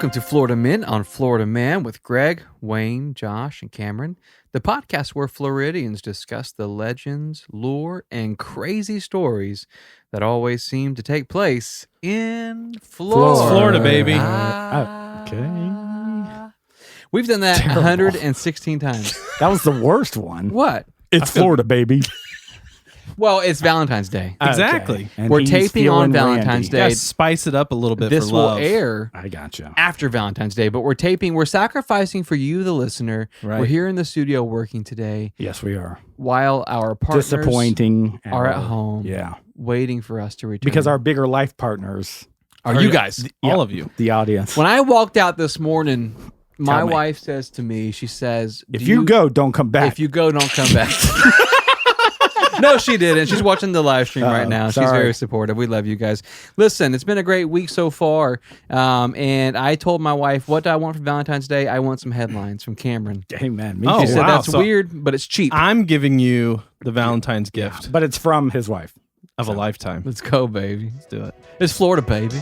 Welcome to Florida Men on Florida Man with Greg, Wayne, Josh, and Cameron, the podcast where Floridians discuss the legends, lore, and crazy stories that always seem to take place in Florida. Florida, baby. Okay. We've done that Terrible. 116 times. That was the worst one. What? It's Florida, baby. Well, it's Valentine's Day. Exactly. Okay. And We're he's taping on feeling Valentine's randy. Day. Yeah, spice it up a little bit This for will love. air I gotcha. after Valentine's Day, but we're sacrificing for you, the listener. Right. We're here in the studio working today Yes, we are. while our partners Disappointing. are at home. Yeah. Waiting for us to return. Because our bigger life partners are you guys. All of you. the audience. When I walked out this morning, my Tell me. wife says to me, she says, If you go, don't come back. If you go, don't come back. No, she didn't. She's watching the live stream right now. She's sorry. very supportive. We love you guys. Listen, it's been a great week so far. And I told my wife, what do I want for Valentine's Day? I want some headlines from Cameron. Hey, man. Me Oh, She too. said, wow. that's So- weird, but it's cheap. I'm giving you the Valentine's gift But it's from his wife. of a lifetime. Let's go, baby. Let's do it. It's Florida, baby.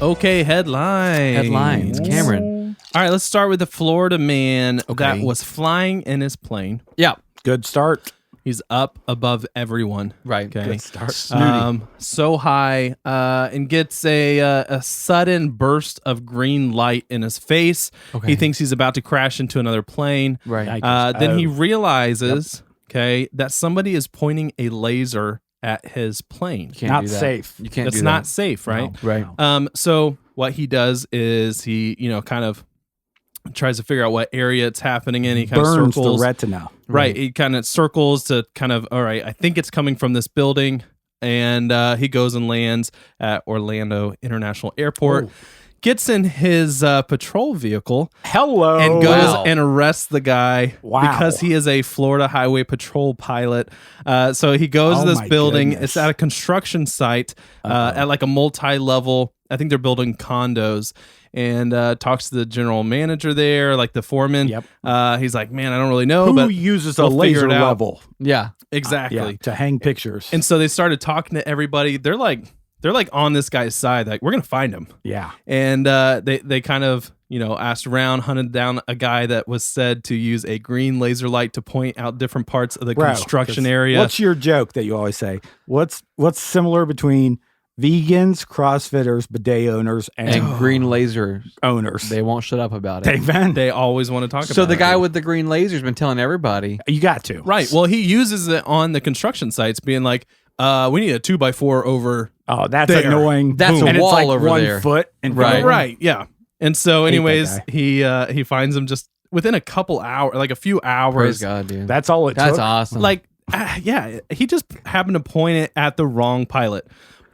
Okay, headlines. Headlines. Cameron. All right, let's start with the Florida man that Okay. was flying in his plane. Yeah. Good start. He's up above everyone. Right. Okay. Good start. So high, and gets a sudden burst of green light in his face. Okay. He thinks he's about to crash into another plane. Right. Then he Oh. realizes, that somebody is pointing a laser at his plane. You can't Not do that. safe. You can't That's do not that. safe, right? Right. So what he does is he, kind of tries to figure out what area it's happening in. He kind of Burns the circles. retina. Right. He kind of circles to kind of, all right, I think it's coming from this building. And he goes and lands at Orlando International Airport, gets in his patrol vehicle, Hello. and goes Wow. and arrests the guy Wow. because he is a Florida Highway Patrol pilot. So he goes Oh to this my building. goodness. It's at a construction site at like a multi-level. I think they're building condos. And talks to the general manager there, like the foreman. Yep. He's like, man, I don't really know, Who but uses a we'll figure laser it out. level Yeah. exactly. to hang pictures? And so they started talking to everybody. They're like on this guy's side. Like, we're gonna find him. yeah. And they kind of asked around, hunted down a guy that was said to use a green laser light to point out different parts of the Bro, construction 'cause area. What's your joke that you always say? What's similar between vegans, CrossFitters, bidet owners, And and green laser, owners? they won't shut up about it. Amen. They always want to talk about. So the it. guy with the green laser's been telling everybody. You got to. right? Well, he uses it on the construction sites, being like, "We need a 2x4 over." Oh, that's There. annoying. That's a and wall it's like over 1 there. foot in front Right. of him. Right? Yeah. And so, Hate that anyways, guy. he finds him just within a couple hours, like a few Praise hours. God, dude. That's all it That's took. awesome. Like, yeah, he just happened to point it at the wrong pilot.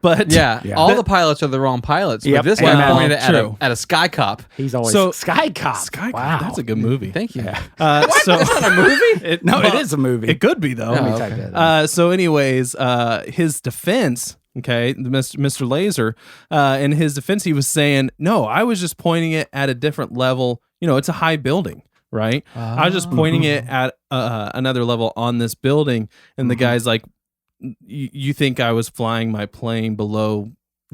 But yeah, Yeah. all the pilots are the wrong pilots. Yep. But this Well, guy pointed it true. at a sky cop. He's always So- Sky Cop. Sky, Wow. that's a good movie. Thank you. So a movie? It Well, is a movie. it could be though. Oh, Let me okay. type that in. So, anyways, his defense, Mr. Laser, in his defense, he was saying, "No, I was just pointing it at a different level. It's a high building, right? I was just pointing it at another level on this building." And the guy's like, "You think I was flying my plane below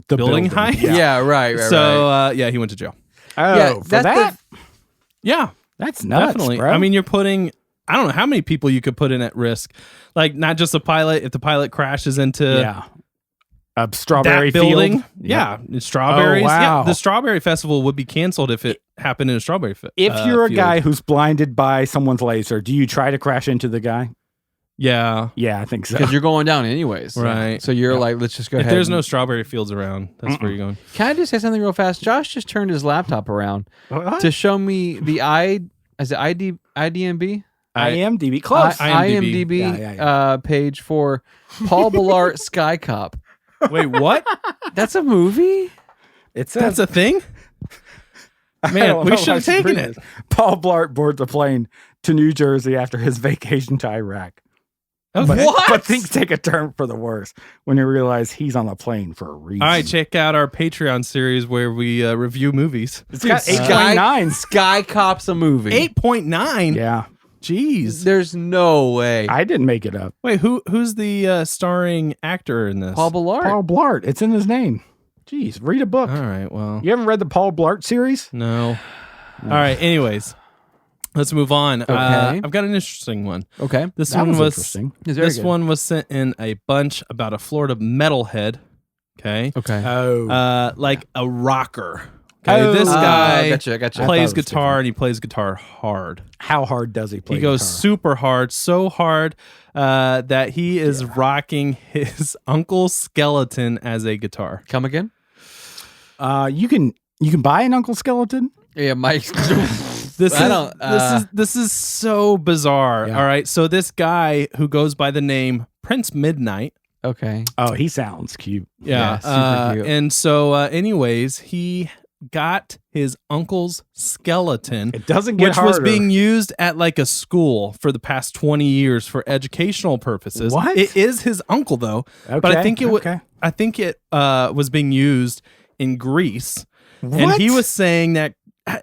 The building height?" Yeah, right. So, he went to jail. Oh, Yeah, for that's that? Yeah, That's nuts, definitely. bro. I mean, you're putting. I don't know how many people you could put in at risk. Like, not just a pilot. If the pilot crashes into yeah. A strawberry that building, field. yeah, strawberries. Oh, wow. Yeah, the strawberry festival would be canceled if it happened in a strawberry field. If you're a guy who's blinded by someone's laser, do you try to crash into the guy? yeah, Yeah, I think so. Because you're going down anyways. Right. So you're like, let's just go if ahead. there's and- no strawberry fields around, that's where you're going. Can I just say something real fast? Josh just turned his laptop around What? to show me the IDMB? IMDb. Close. IMDb. IMDb Yeah. page for Paul Blart Sky Cop. Wait, what? That's a movie? It's That's a thing? I Man, don't we know should how have to taken read it. this. Paul Blart boards a plane to New Jersey after his vacation to Iraq. Okay. But things take a turn for the worse when you realize he's on a plane for a reason. All right, check out our Patreon series where we review movies. It's got Dude, 8.9. Sky Cop's a movie. 8.9. Yeah, Jeez. There's no way. I didn't make it up. Wait, who's the starring actor in this? Paul Blart. Paul Blart. It's in his name. Jeez, read a book. All right. Well, You haven't read the Paul Blart series? no. All right. Anyways, let's move on. Okay. I've got an interesting one. Okay. This That one was was interesting. It's very this good. one was sent in a bunch about a Florida metalhead. Okay. Okay. Oh. Like a rocker. Okay. Oh. This guy Gotcha. I plays thought it was guitar different. and he plays guitar hard. How hard does he play He goes guitar? super hard, so hard that he is rocking his uncle's skeleton as a guitar. Come again? You can buy an Uncle Skeleton? Yeah, Mike. This I is don't, this is so bizarre. Yeah. All right, so this guy who goes by the name Prince Midnight. Okay. Oh, he sounds cute. Yeah, super cute. and so, anyways, he got his uncle's skeleton, It doesn't get which harder. was being used at like a school for the past 20 years for educational purposes. What? It is his uncle though, but I Okay, think it okay. was being used in Greece, and What? he was saying that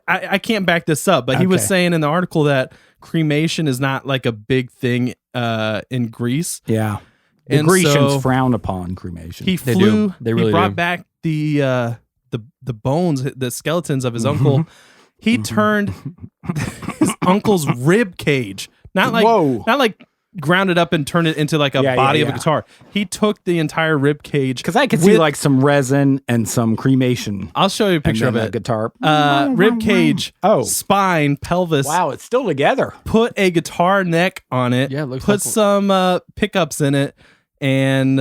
I can't back this up, but he was Okay. saying in the article that cremation is not like a big thing in Greece. Yeah. The And Grecians so frown upon cremation. He They flew. do. They really he brought do. back the bones, the skeletons of his uncle. He turned his uncle's rib cage, not like ground it up and turned it into like a Yeah, body yeah, of a yeah. guitar. He took the entire rib cage. Because I could see with- like some resin and some cremation. I'll show you a And picture then of that it. guitar. Rib cage, Oh. spine, pelvis. Wow, it's still together. Put a guitar neck on it. Yeah, it looks put like- some pickups in it, and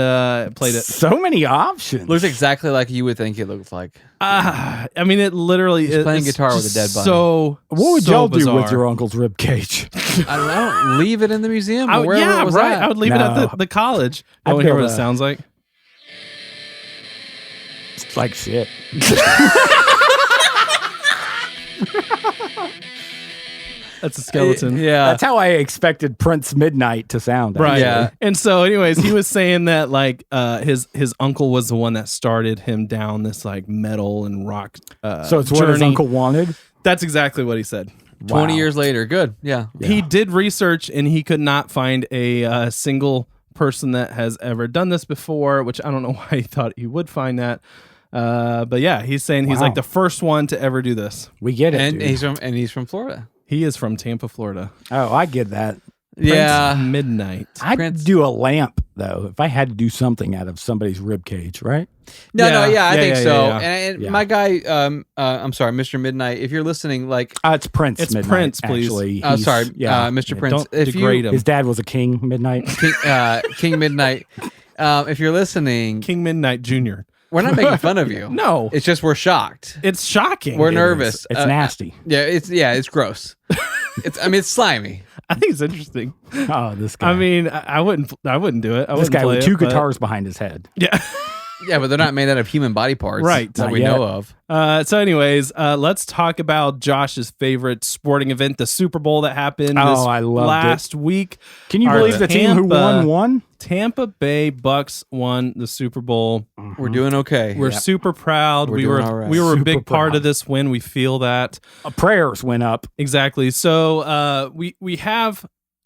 played it. So many options. Looks exactly like you would think it looked like. I mean, it literally He's is playing guitar with a dead body. So What would so y'all do bizarre. with your uncle's rib cage? I don't know. Leave it in the museum. I, Or wherever yeah, it was right. at. I would leave it No. at the college. I I'd want to hear what build it a- sounds like. It's like shit. That's a skeleton. Yeah. That's how I expected Prince Midnight to sound. Right. actually. Yeah. And so, anyways, he was saying that like his uncle was the one that started him down this like metal and rock. So it's what his journey. uncle wanted. That's exactly what he said. 20 Wow. years later. Good. Yeah. He did research and he could not find a single person that has ever done this before, which I don't know why he thought he would find that. But yeah, he's saying he's Wow. like the first one to ever do this. We get it. And dude. he's from Florida. He is from Tampa, Florida. Oh, I get that. Yeah. Prince Midnight. I'd Prince- do a lamp though if I had to do something out of somebody's rib cage, right? No, Yeah. I Yeah, think yeah, so. yeah, yeah. And Yeah. my guy, I'm sorry, Mr. Midnight. If you're listening, like, It's Prince. It's Midnight, Prince, please. Actually, sorry, yeah. Mr. Prince. Don't if degrade you, him. His dad was a king. Midnight. King Midnight. If you're listening, King Midnight Jr. we're not making fun of you. No, It's just we're shocked. it's shocking. We're It nervous. is. It's nasty. Yeah, it's gross. It's slimy. I think it's interesting. Oh, this guy. I mean, I wouldn't do it. I this wouldn't guy play with it, two but- guitars behind his head. Yeah. Yeah, but they're not made out of human body parts, Right. That Not we yet. know of. So, anyways, let's talk about Josh's favorite sporting event, the Super Bowl that happened Oh, this I loved last week. Can you Our believe the team who Tampa- won? Tampa Bay Bucks won the Super Bowl. We're doing okay. We're super proud. We're we doing were all right. we were a Super big part proud. of this win. We feel that. Prayers went up. Exactly. So we have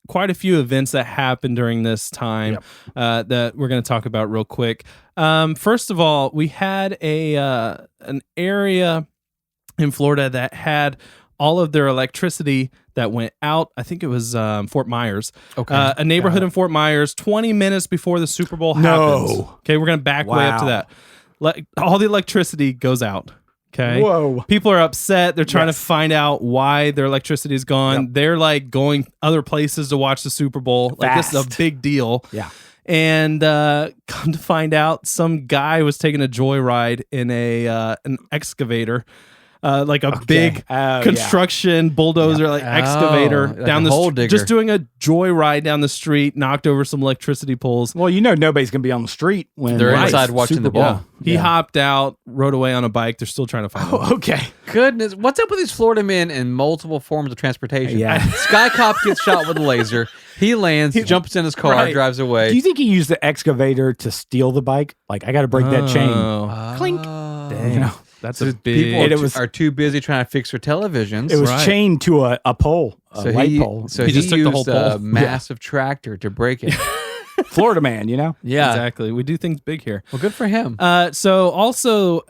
quite a few events that happened during this time that we're going to talk about real quick. First of all, we had an area in Florida that had all of their electricity that went out. I think it was Fort Myers. Okay. A neighborhood in Fort Myers 20 minutes before the Super Bowl No. happens. Okay, we're going to back way up to Wow. that. All the electricity goes out. Okay. Whoa. People are upset. They're trying Yes. to find out why their electricity is gone. Yep. They're like going other places to watch the Super Bowl. Like this is a Fast. big deal. Yeah. And come to find out, some guy was taking a joyride in an excavator. like a Okay. big Oh, yeah. construction bulldozer, like excavator like down a the hole street, digger. just doing a joyride down the street, knocked over some electricity poles. Well, nobody's going to be on the street when They're it's inside watching Super the Bowl. ball. He hopped out, rode away on a bike. They're still trying to find him. Oh, okay. Goodness, what's up with these Florida men in multiple forms of transportation? Yeah. Sky Cop gets shot with a laser. He lands, jumps in his car, Right. drives away. Do you think he used the excavator to steal the bike? Like, I got to break that chain. Oh, Clink. dang. You know, That's So a big. people And are, it was- are too busy trying to fix their televisions. it was Right. chained to a pole, a light pole. So He he just took the used whole a pole. massive tractor to break it. Florida man, Yeah. Exactly. We do things big here. Well, good for him. So also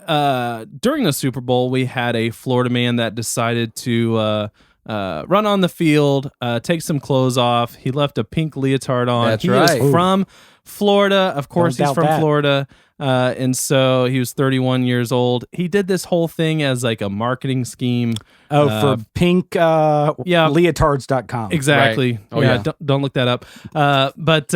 during the Super Bowl, we had a Florida man that decided to run on the field, take some clothes off. He left a pink leotard on. That's he right. was from Florida. Of course, Don't he's doubt from that. Florida. And so he was 31 years old. He did this whole thing as like a marketing scheme. for pink yeah. leotards.com. Exactly. Right. Oh, yeah. yeah. Don't look that up. But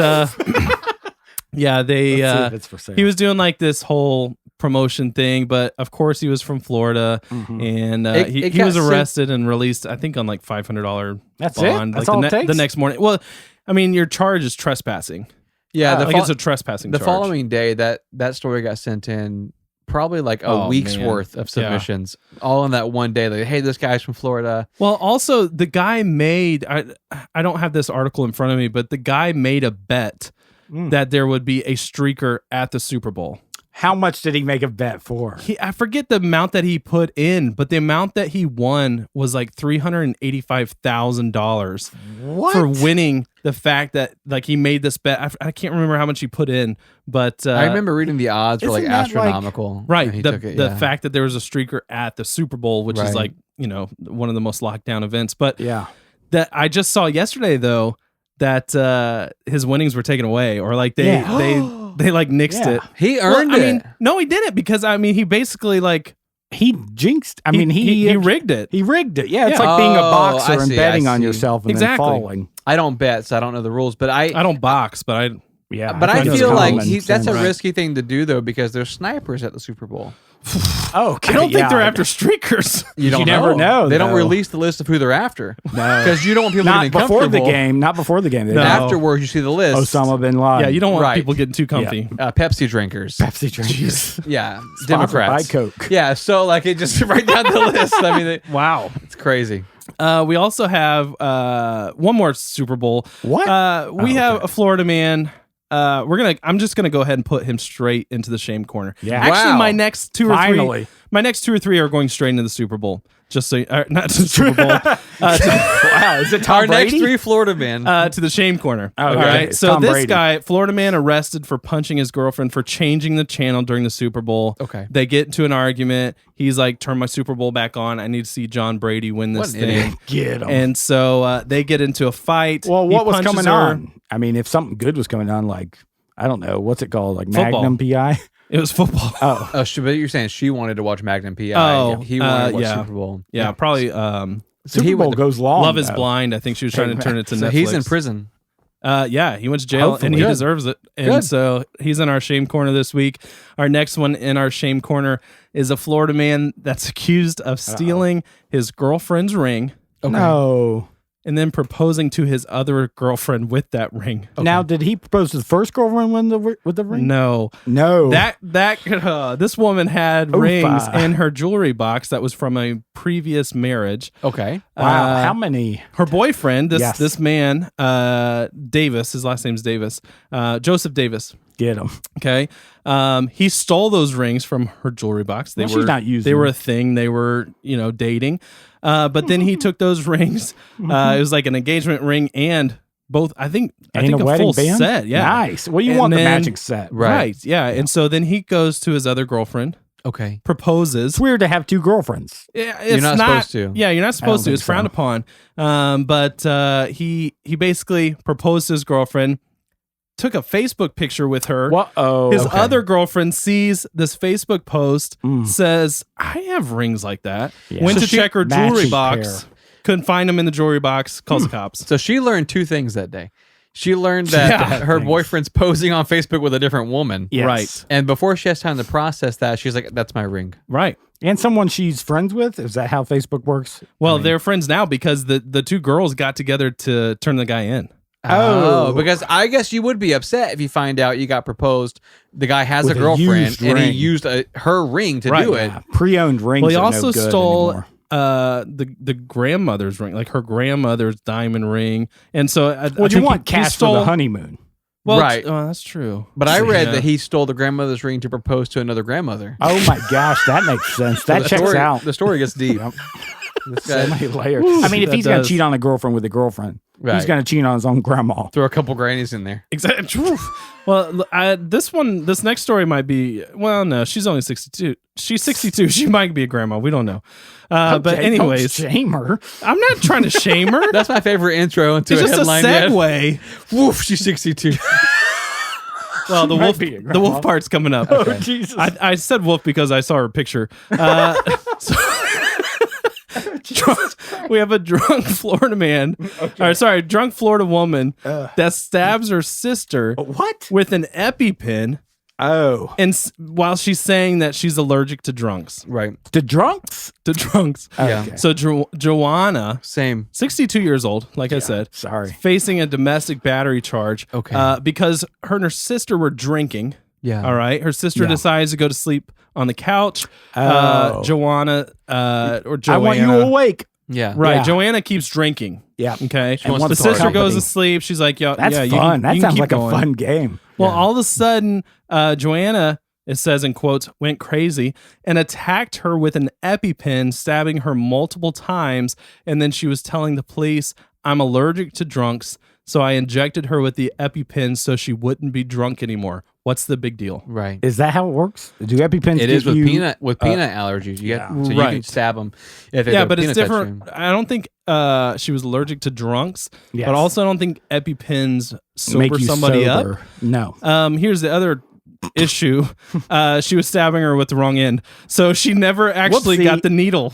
yeah, they. Let's see if it's for sale. He was doing like this whole promotion thing, but of course he was from Florida, Mhm. and It he got was sent- arrested and released, I think, on like $500 That's bond. it? That's like all the, it takes? the next morning. Well, I mean, your charge is trespassing. Yeah, Like it's a trespassing the charge. following day that story got sent in probably like a Oh, week's man. worth of submissions all in that one day. Like, hey, this guy's from Florida. Well, also the guy made. I don't have this article in front of me, but the guy made a bet Mm. that there would be a streaker at the Super Bowl. How much did he make a bet for? I forget the amount that he put in, but the amount that he won was like $385,000 What? for winning the fact that like he made this bet. I can't remember how much he put in, but I remember reading the odds were like isn't that like- astronomical. right, when he the took it, the yeah. fact that there was a streaker at the Super Bowl, which Right. is like one of the most locked down events. But Yeah. that I just saw yesterday though that his winnings were taken away, or like they Yeah. they like nixed Yeah. it. He Well, earned I it. mean, no, he didn't, because I mean he basically like He jinxed. I mean, he rigged it. He rigged it. Yeah, it's Yeah. like being a Oh, boxer I and see, betting I on see. yourself and Exactly. then falling. I don't bet, so I don't know the rules. But I don't box, but I Yeah, but I think it's feel like common that's a sense. risky thing to do though, because there's snipers at the Super Bowl. Oh, okay, I don't think yeah. they're after streakers. You don't never know, They don't though. release the list of who they're after No. because you don't want people Not getting before the comfortable. game. Not before the game. They No. don't. Afterwards, you see the list. Osama bin Laden. Yeah, you don't want Right. people getting too comfy. Pepsi drinkers. Pepsi drinkers. Yeah, Sponsored Democrats. by Coke. Yeah, so like it just right down the list. I mean, Wow. it's crazy. We also have one more Super Bowl. What? We Oh, have okay. a Florida man. I'm just gonna go ahead and put him straight into the shame corner. Yeah. Actually, Wow. my next two or Finally. three are going straight into the Super Bowl. Just so not to the Super Bowl, Wow, is it Tom Our Brady? next three Florida men. to the shame corner. Oh, All okay. right. It's So Tom this Brady. guy, Florida man, arrested for punching his girlfriend for changing the channel during the Super Bowl. Okay. They get into an argument. He's like, "Turn my Super Bowl back on. I need to see John Brady win this What an idiot. thing." Get him. And so they get into a fight. Well, He what was punches coming her. on? I mean, if something good was coming on, like, I don't know, what's it called? Like Football. Magnum PI? It was football. Oh, Oh, but you're saying she wanted to watch Magnum PI. Oh, He wanted to watch yeah. Super Bowl. Yeah, probably. So Super he Bowl went- goes long. Love is though. Blind. I think she was trying to turn it to So Netflix. he's in prison. Yeah, he went to jail Hopefully. and he Good. deserves it. And Good. so he's in our shame corner this week. Our next one in our shame corner is a Florida man that's accused of stealing his girlfriend's ring No. and then proposing to his other girlfriend with that ring. Now, did he propose to the first girlfriend with the ring? No. No. This woman had Oofa. rings in her jewelry box that was from a previous marriage. Okay. Wow. Uh, How many? Her boyfriend, Yes. this man, Davis, his last name's Davis, Joseph Davis. Get him. Okay, he stole those rings from her jewelry box. They Well, were she's not using They were a them. thing. They were dating. But then he took those rings. It was like an engagement ring and both. I think And a a wedding full band? set. Yeah, Nice. Well, you And want the then- matching set. right. Yeah, and so then he goes to his other girlfriend, Okay. proposes. It's weird to have two girlfriends. Yeah, it's not supposed to. Yeah, you're not supposed to. think It's frowned so. upon. But he basically proposed to his girlfriend, took a Facebook picture with her. Oh, His okay. other girlfriend sees this Facebook post, Mm. says, "I have rings like that." Yeah. Went So to she- check her jewelry matching box, pair. couldn't find them in the jewelry box. Calls the cops. So she learned two things that day. She learned that Yeah. her Things. boyfriend's posing on Facebook with a different woman. Yes. Right. And before she has time to process that, she's like, "That's my ring." Right. And someone she's friends with? Is that how Facebook works? Well, I mean- they're friends now because the two girls got together to turn the guy in. Oh. Because I guess you would be upset if you find out you got proposed. The guy has With a a girlfriend used and he ring. used her ring to Right. do it. Yeah, pre-owned rings. Well, he are no also good stole anymore. the grandmother's ring, like her grandmother's diamond ring, and so I Well, you think want he cash stole, for the honeymoon. Well, Right. that's true. But I read Yeah. that he stole the grandmother's ring to propose to another grandmother. Oh my gosh, that makes sense. That The checks story, out. The story gets deep. This So guy many layers. I mean, if That he's going to does. cheat on a girlfriend with a girlfriend, he's Right. going to cheat on his own grandma. threw a couple grannies in there. Exactly. Well, this next story might be. Well, no, she's only 62. She's 62. She might be a grandma. We don't know. But Okay, anyways, don't shame her. I'm not trying to shame her. That's my favorite intro into It's a just a headline. yet. segue. Woof, she's 62. Well, the Might wolf, be a the grandma. wolf part's coming up. Oh, Jesus. I said wolf because I saw her picture. We have a drunk Florida man. Drunk Florida woman that stabs her sister What? with an EpiPen, Oh. and while she's saying that she's allergic to drunks. Right. The drunks? To drunks. Yeah. Okay. So Joanna, Same. 62 years old, like I said, Sorry. facing a domestic battery charge. Okay. Because her and her sister were drinking. Yeah. All right. Her sister Yeah. decides to go to sleep on the couch. Oh. Joanna, or Joanna. I want you awake. Yeah. Right. Yeah. Joanna keeps drinking. Yeah. Okay. And wants The to sister party. goes to sleep. She's like, yeah, That's yeah, you fun. can, That you can sounds keep like going. a fun game. Well, Yeah. all of a sudden, Joanna, it says in quotes, went crazy and attacked her with an EpiPen, stabbing her multiple times. And then she was telling the police, I'm allergic to drunks. So I injected her with the EpiPen so she wouldn't be drunk anymore. What's the big deal? Right. Is that how it works? Do EpiPens It get is with you, peanut allergies. You get yeah. so you can Right. stab them. If Yeah, a but it's peanut touch different. you. I don't think she was allergic to drunks, Yes. but also I don't think EpiPens make sober you somebody sober? up. No. Here's the other issue. She was stabbing her with the wrong end. So she never actually Whoopsie. got the needle.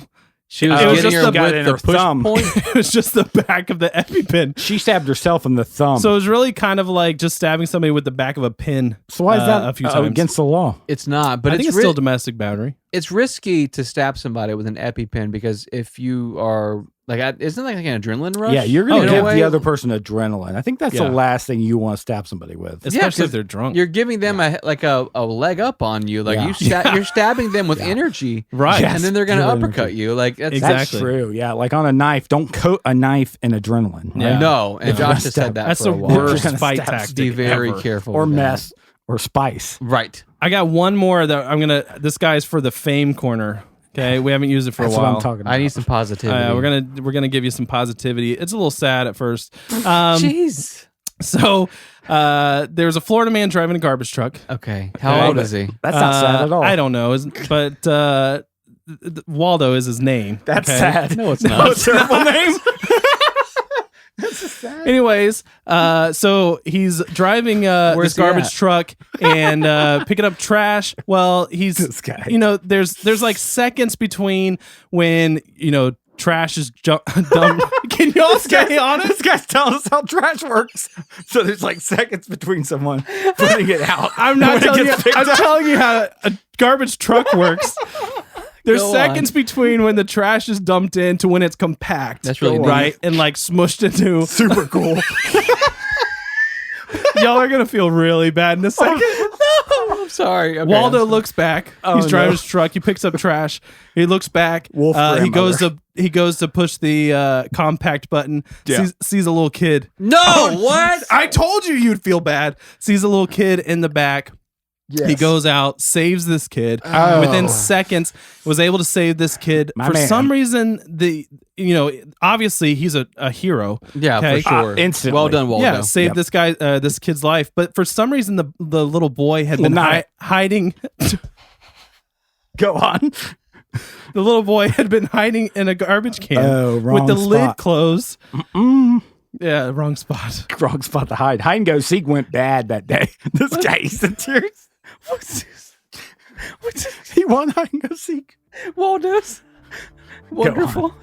She was It was getting just her the- with got it in the her push thumb. point. It was just the back of the EpiPen. She stabbed herself in the thumb. So it was really kind of like just stabbing somebody with the back of a pin. So why is that a few times against the law? It's not, but I think it's it's still domestic battery. it's risky to stab somebody with an EpiPen because if you are isn't that like an adrenaline rush? Yeah, you're going In to a give way? the other person adrenaline. I think that's Yeah. the last thing you want to stab somebody with. Especially 'cause if they're drunk. You're giving them a leg up on you. Like Yeah. you're stabbing them with Yeah. energy, Right. Yes. and then they're gonna Good uppercut energy. you. Like that's Exactly. That's true. Yeah, like on a knife, don't coat a knife in adrenaline. Right? Yeah. No, and Yeah. Josh has said that That's for the a while. worst You're gonna fight stab tactic. Be very ever. careful. Or with that. mess or spice. Right. I got one more that I'm gonna. This guy's for the fame corner. Okay, we haven't used it for That's a while. what I'm talking about. I need some positivity. We're gonna give you some positivity. It's a little sad at first. Jeez. So there's a Florida man driving a garbage truck. Okay. How Okay. old is he? That's not sad at all. I don't know, but Waldo is his name. That's okay? sad. No, it's No, not. it's a terrible name. Anyways, so he's driving Where's this he garbage at? truck and picking up trash. Well, he's This guy. there's like seconds between when trash is dumped. Can y'all stay honest? This guy's telling us how trash works. So there's like seconds between someone putting it out. I'm not when it telling you. gets picked I'm up. telling you how a garbage truck works. There's Go seconds between when the trash is dumped in to when it's compact. That's really right and like smushed into. Super cool. Y'all are gonna feel really bad in a second. I'm sorry. Okay, Waldo I'm looks back. Oh, He's driving no. his truck. He picks up trash. He looks back. Wolf he goes grandmother. to push the compact button. Yeah. Sees a little kid. No, what? I told you you'd feel bad. Sees a little kid in the back. Yes. He goes out, saves this kid. Oh. Within seconds, was able to save this kid. My For man. some reason, obviously he's a hero. Yeah, Okay. for sure. Instantly. Well done, Waldo. Yeah, saved Yep. this guy, this kid's life. But for some reason, the little boy had been not- hiding. Go on. The little boy had been hiding in a garbage can Oh, with wrong the lid spot. closed. Mm, Yeah, wrong spot. wrong spot to hide. Hide and go seek went bad that day. This guy, he's in tears. What's this? He won hide and go seek. Waldo's wonderful.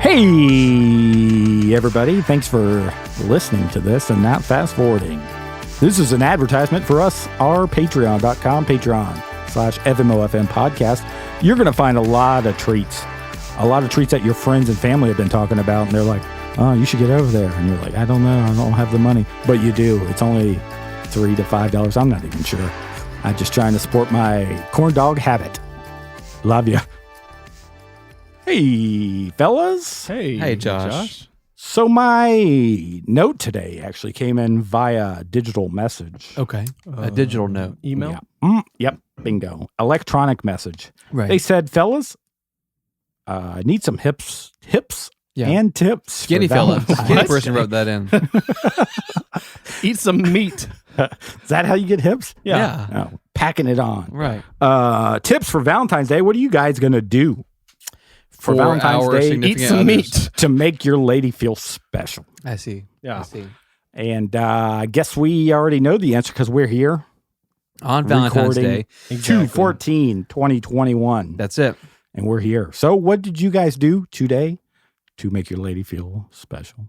Hey, everybody. Thanks for listening to this and not fast forwarding. This is an advertisement for us, our patreon.com, patreon.com/FMOFM podcast. You're going to find a lot of treats that your friends and family have been talking about. And they're like, oh, you should get over there. And you're like, I don't know. I don't have the money. But you do. It's only $3 to $5. I'm not even sure. I'm just trying to support my corn dog habit. Love you. Hey, fellas. Hey, Josh. So my note today actually came in via digital message. Okay. A digital note. Email? Yeah. Yep. Bingo. Electronic message. Right. They said, fellas, I need some hips Yeah. and tips. Skinny for fella. Valentine's. Skinny person wrote that in. Eat some meat. Is that how you get hips? Yeah. Oh, packing it on. Right. Tips for Valentine's Day. What are you guys going to do for For Valentine's our Day significant Eat some others. meat. to make your lady feel special? I see. Yeah. I see. And I guess we already know the answer because we're here. On Valentine's Recording. Day. 2/14/2021. That's it. And we're here. So what did you guys do today to make your lady feel special?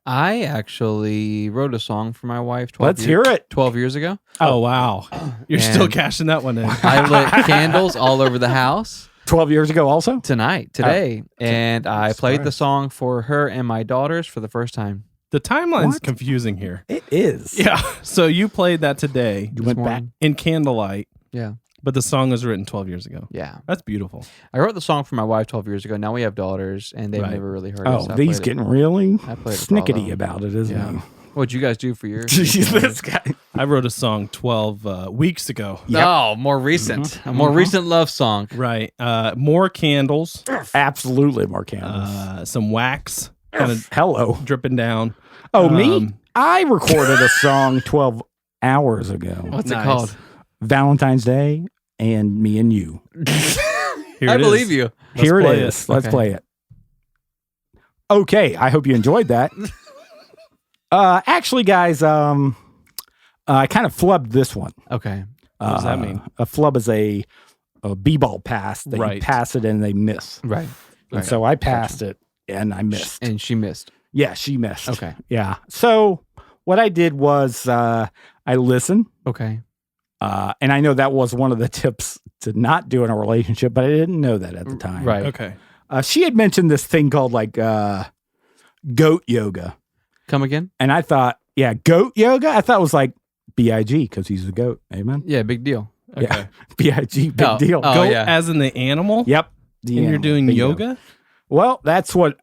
I actually wrote a song for my wife. Let's hear it. 12 years ago. Oh, wow. You're still And- cashing that one in. I lit candles all over the house 12 years ago also? today. And I played the surprised. song for her and my daughters for the first time. The timeline's What? confusing here. It is. Yeah. So you played that today You went this back. morning. in candlelight, Yeah. but the song was written 12 years ago. Yeah. That's beautiful. I wrote the song for my wife 12 years ago. Now we have daughters, and they've Right. never really heard Oh, it. So I he's played it. getting really I played it for snickety all of about it, isn't Yeah. he? What'd you guys do for your? this guy. I wrote a song 12 weeks ago. Yep. Oh, more recent. A more recent love song. Right. More candles, Absolutely, Mark Canvas. some wax kind of Hello. dripping down. Oh, me? Um, I recorded a song 12 hours ago. What's Nice. it called? Valentine's Day and me and you. Here I it is. believe you. Let's Here it play is. Let's Okay. play it. Okay, I hope you enjoyed that. Actually, guys, I kind of flubbed this one. Okay. What does that mean? A flub is a b-ball pass. They Right. pass it and they miss. Right. And so I passed it and I missed. And she missed. Yeah, she missed. Okay. Yeah. So what I did was I listened. Okay. And I know that was one of the tips to not do in a relationship, but I didn't know that at the time. Right. Okay. She had mentioned this thing called like goat yoga. Come again? And I thought, yeah, goat yoga? I thought it was like B.I.G. because he's a goat. Amen. Yeah, big deal. Okay. Yeah. B.I.G. Big Oh, deal. oh, Goat yeah. as in the animal? Yep. And you're doing Bingo. yoga? Well, that's what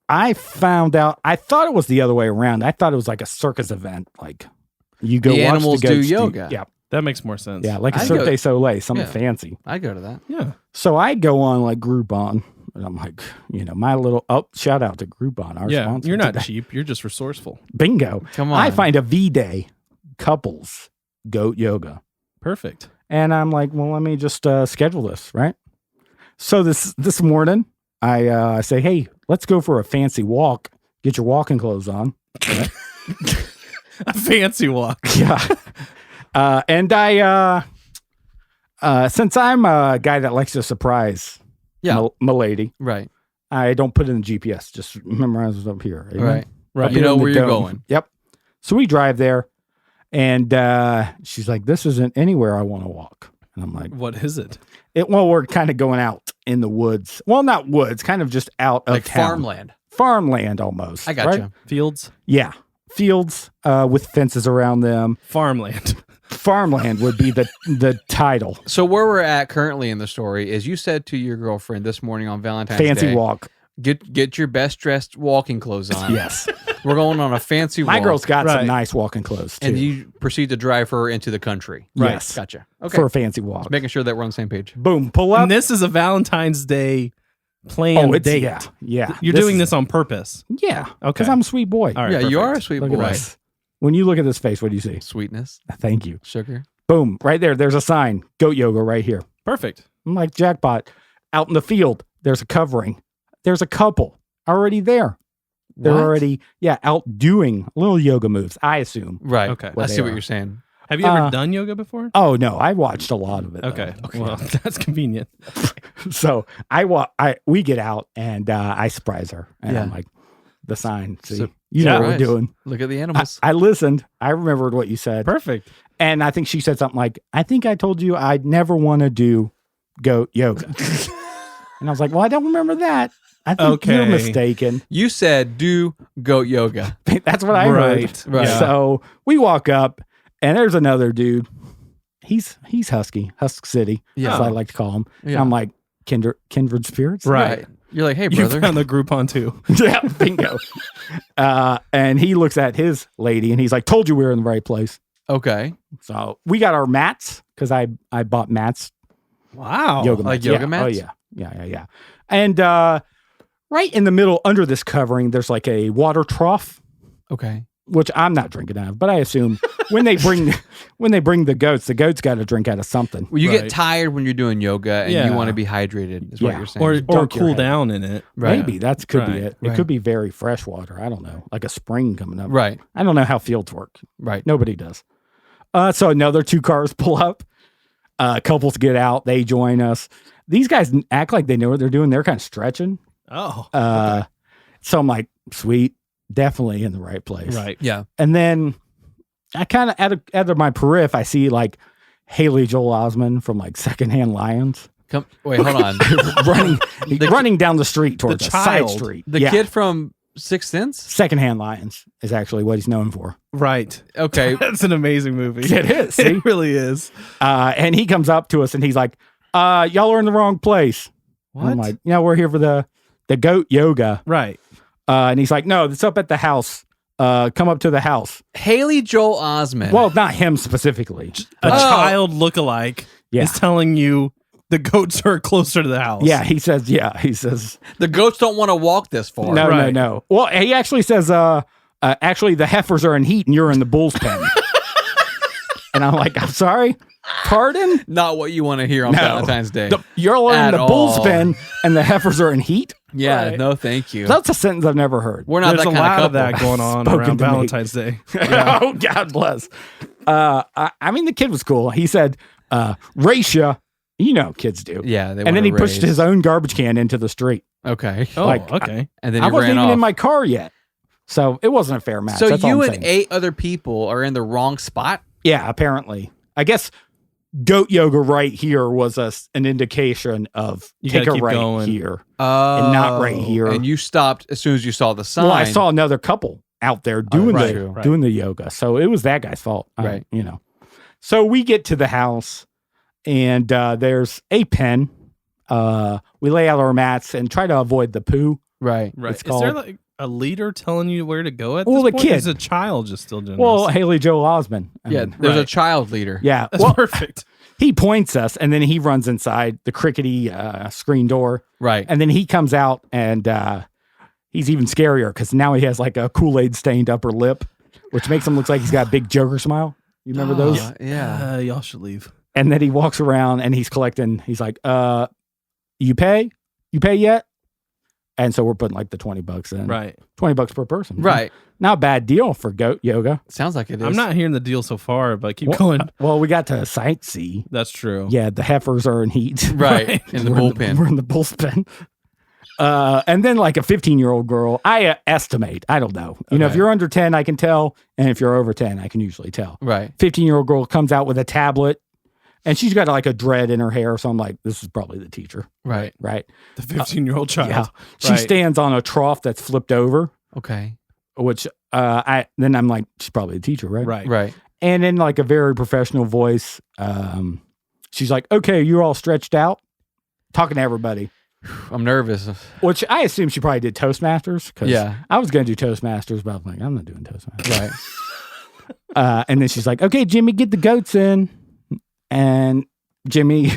I found out. I thought it was the other way around. I thought it was like a circus event. Like you go The watch animals the do goats yoga. Yeah. That makes more sense. Yeah. Like a I'd Cirque go- du Soleil, something Yeah. fancy. I go to that. Yeah. So I go on like Groupon. And I'm like, my little shout out to Groupon, our Yeah. sponsor. You're not today. cheap. You're just resourceful. Bingo. Come on. I find a V-Day couples goat yoga. Perfect. And I'm like, well, let me just schedule this, right? So this morning, I say, hey, let's go for a fancy walk. Get your walking clothes on. A fancy walk. Yeah. And I, since I'm a guy that likes to surprise Yeah. my lady, Right. I don't put it in the GPS. Just memorize it up here. Amen? Right. Right. Up You here know in the where you're dome. going. Yep. So we drive there, and she's like, "This isn't anywhere I want to walk." And I'm like, What is it? Well, we're kind of going out in the woods. Well, not woods, kind of just out of Like town. farmland. Farmland almost. I got right? you. Fields? Yeah. Fields with fences around them. Farmland. Farmland would be the title. So where we're at currently in the story is you said to your girlfriend this morning on Valentine's Fancy Day, walk. get your best dressed walking clothes on. Yes. We're going on a fancy walk. My girl's got Right. some nice walking clothes too. And you proceed to drive her into the country. Right. Yes. Gotcha. Okay. For a fancy walk. Making sure that we're on the same page. Boom. Pull up. And this is a Valentine's Day planned it's date. yeah. You're doing this on purpose. Yeah. Okay. Because I'm a sweet boy. All right. Yeah, you are a perfect. sweet Look boy. at this. When you look at this face, what do you see? Sweetness, Thank you. sugar. Boom. Right there. There's a sign. Goat yoga right here. Perfect. I'm like, jackpot. Out in the field, there's a covering. There's a couple already there. They're What? already, out doing little yoga moves, I assume. Right. Okay. I What see they what are. you're saying. Have you ever Uh, done yoga before? Oh, no. I watched a lot of it. though. Okay. Well, that's convenient. So we get out and I surprise her. And I'm Yeah. like, the sign. See, So- you know what we're Right. doing. Look at the animals. I listened. I remembered what you said. Perfect. And I think she said something like, I think I told you I'd never want to do goat yoga. And I was like, well, I don't remember that. I think you're Okay. mistaken. You said do goat yoga. That's what I heard. Right. Yeah. So we walk up and there's another dude. He's Husky City. Yeah. As I like to call him. And Yeah. I'm like, kindred spirits. Right. You're like, hey, You brother. found the Groupon too. Yeah, bingo. And he looks at his lady and he's like, told you we were in the right place. Okay. So we got our mats because I bought mats. Wow. Yoga like mats. yoga Yeah. mats? Oh, yeah. And right in the middle, under this covering, there's like a water trough, Okay. which I'm not drinking out of, but I assume when they bring the goats got to drink out of something. Well, you Right. get tired when you're doing yoga and Yeah. you want to be hydrated, is what Yeah. you're saying. Or Dunk your cool head. down in it. Right. Maybe that could be Right. it. It Right. could be very fresh water. I don't know, like a spring coming up. Right. I don't know how fields work. Right. Nobody does. So another 2 cars pull up. Couples get out. They join us. These guys act like they know what they're doing. They're kind of stretching. Oh. So I'm like, sweet, definitely in the right place. Right. Yeah. And then I kind of out of my periph, I see like Haley Joel Osment from like Secondhand Lions Come. Wait. Hold on. running down the street towards a side child. street. The Yeah. kid from Sixth Sense. Secondhand Lions is actually what he's known for. Right. Okay. That's an amazing movie. It is. See? It really is. And he comes up to us and he's like, y'all are in the wrong place. What? I'm like, we're here for the goat yoga. Right. And he's like, no, it's up at the house. Come up to the house. Haley Joel Osment. Well, not him specifically. A Oh. child lookalike Yeah. is telling you the goats are closer to the house. Yeah, he says, the goats don't want to walk this far. no, Right. no. Well, he actually says, actually, the heifers are in heat and you're in the bull's pen. And I'm like, I'm sorry, pardon? Not what you want to hear on No. Valentine's Day. You're in At the bull's all. pen and the heifers are in heat? yeah. Right. No, thank you. That's a sentence I've never heard. We're not There's that a kind lot of of that couple. going on Spoken around to me. Valentine's Day. Oh, God bless. I mean, the kid was cool. He said, Racia, you know, kids do. Yeah. They And then he wanna pushed raise. his own garbage can into the street. Okay. Oh, Like, okay. And then I he wasn't ran even off. in my car yet. So it wasn't a fair match. So That's all you I'm and saying. 8 other people are in the wrong spot. Yeah, apparently. I guess goat yoga right here was an indication of You take gotta a keep right going. here. Oh. not right here. And you stopped as soon as you saw the sign. Well, I saw another couple out there doing right, the right. doing the yoga. So it was that guy's fault. Right. So we get to the house and there's a pen. We lay out our mats and try to avoid the poo. Right. Right. It's Is there called- like a leader telling you where to go at Well, this the point? kid. Is a child just still doing Well, this? Haley Joel Osment. I Yeah. mean, There's a right. child leader. yeah. That's Well, perfect. he points us and then he runs inside the crickety screen door. Right. And then he comes out and he's even scarier because now he has like a Kool-Aid stained upper lip, which makes him look like he's got a big Joker smile. You remember those? Yeah. Y'all should leave. And then he walks around and he's collecting. He's like, you pay? You pay yet? And so we're putting like the $20 in. Right. $20 per person. Right. Not a bad deal for goat yoga. Sounds like it is. I'm not hearing the deal so far, but keep going. Well, we got to sightsee. That's true. Yeah, the heifers are in heat. Right. In the We're bullpen. we're in the bullpen. And then like a 15-year-old girl, I estimate, I don't know. You know, if Okay. you're under 10, I can tell. And if you're over 10, I can usually tell. Right. 15-year-old girl comes out with a tablet and she's got like a dread in her hair. So I'm like, this is probably the teacher, Right. right? The 15-year-old child. Yeah. She Right. stands on a trough that's flipped over, Okay. which then I'm like, she's probably the teacher, right? Right. Right. And in like a very professional voice, she's like, okay, you're all stretched out, talking to everybody. I'm nervous. Which I assume she probably did Toastmasters. Because Yeah. I was going to do Toastmasters, but I'm like, I'm not doing Toastmasters. Right. And then she's like, okay, Jimmy, get the goats in. And Jimmy,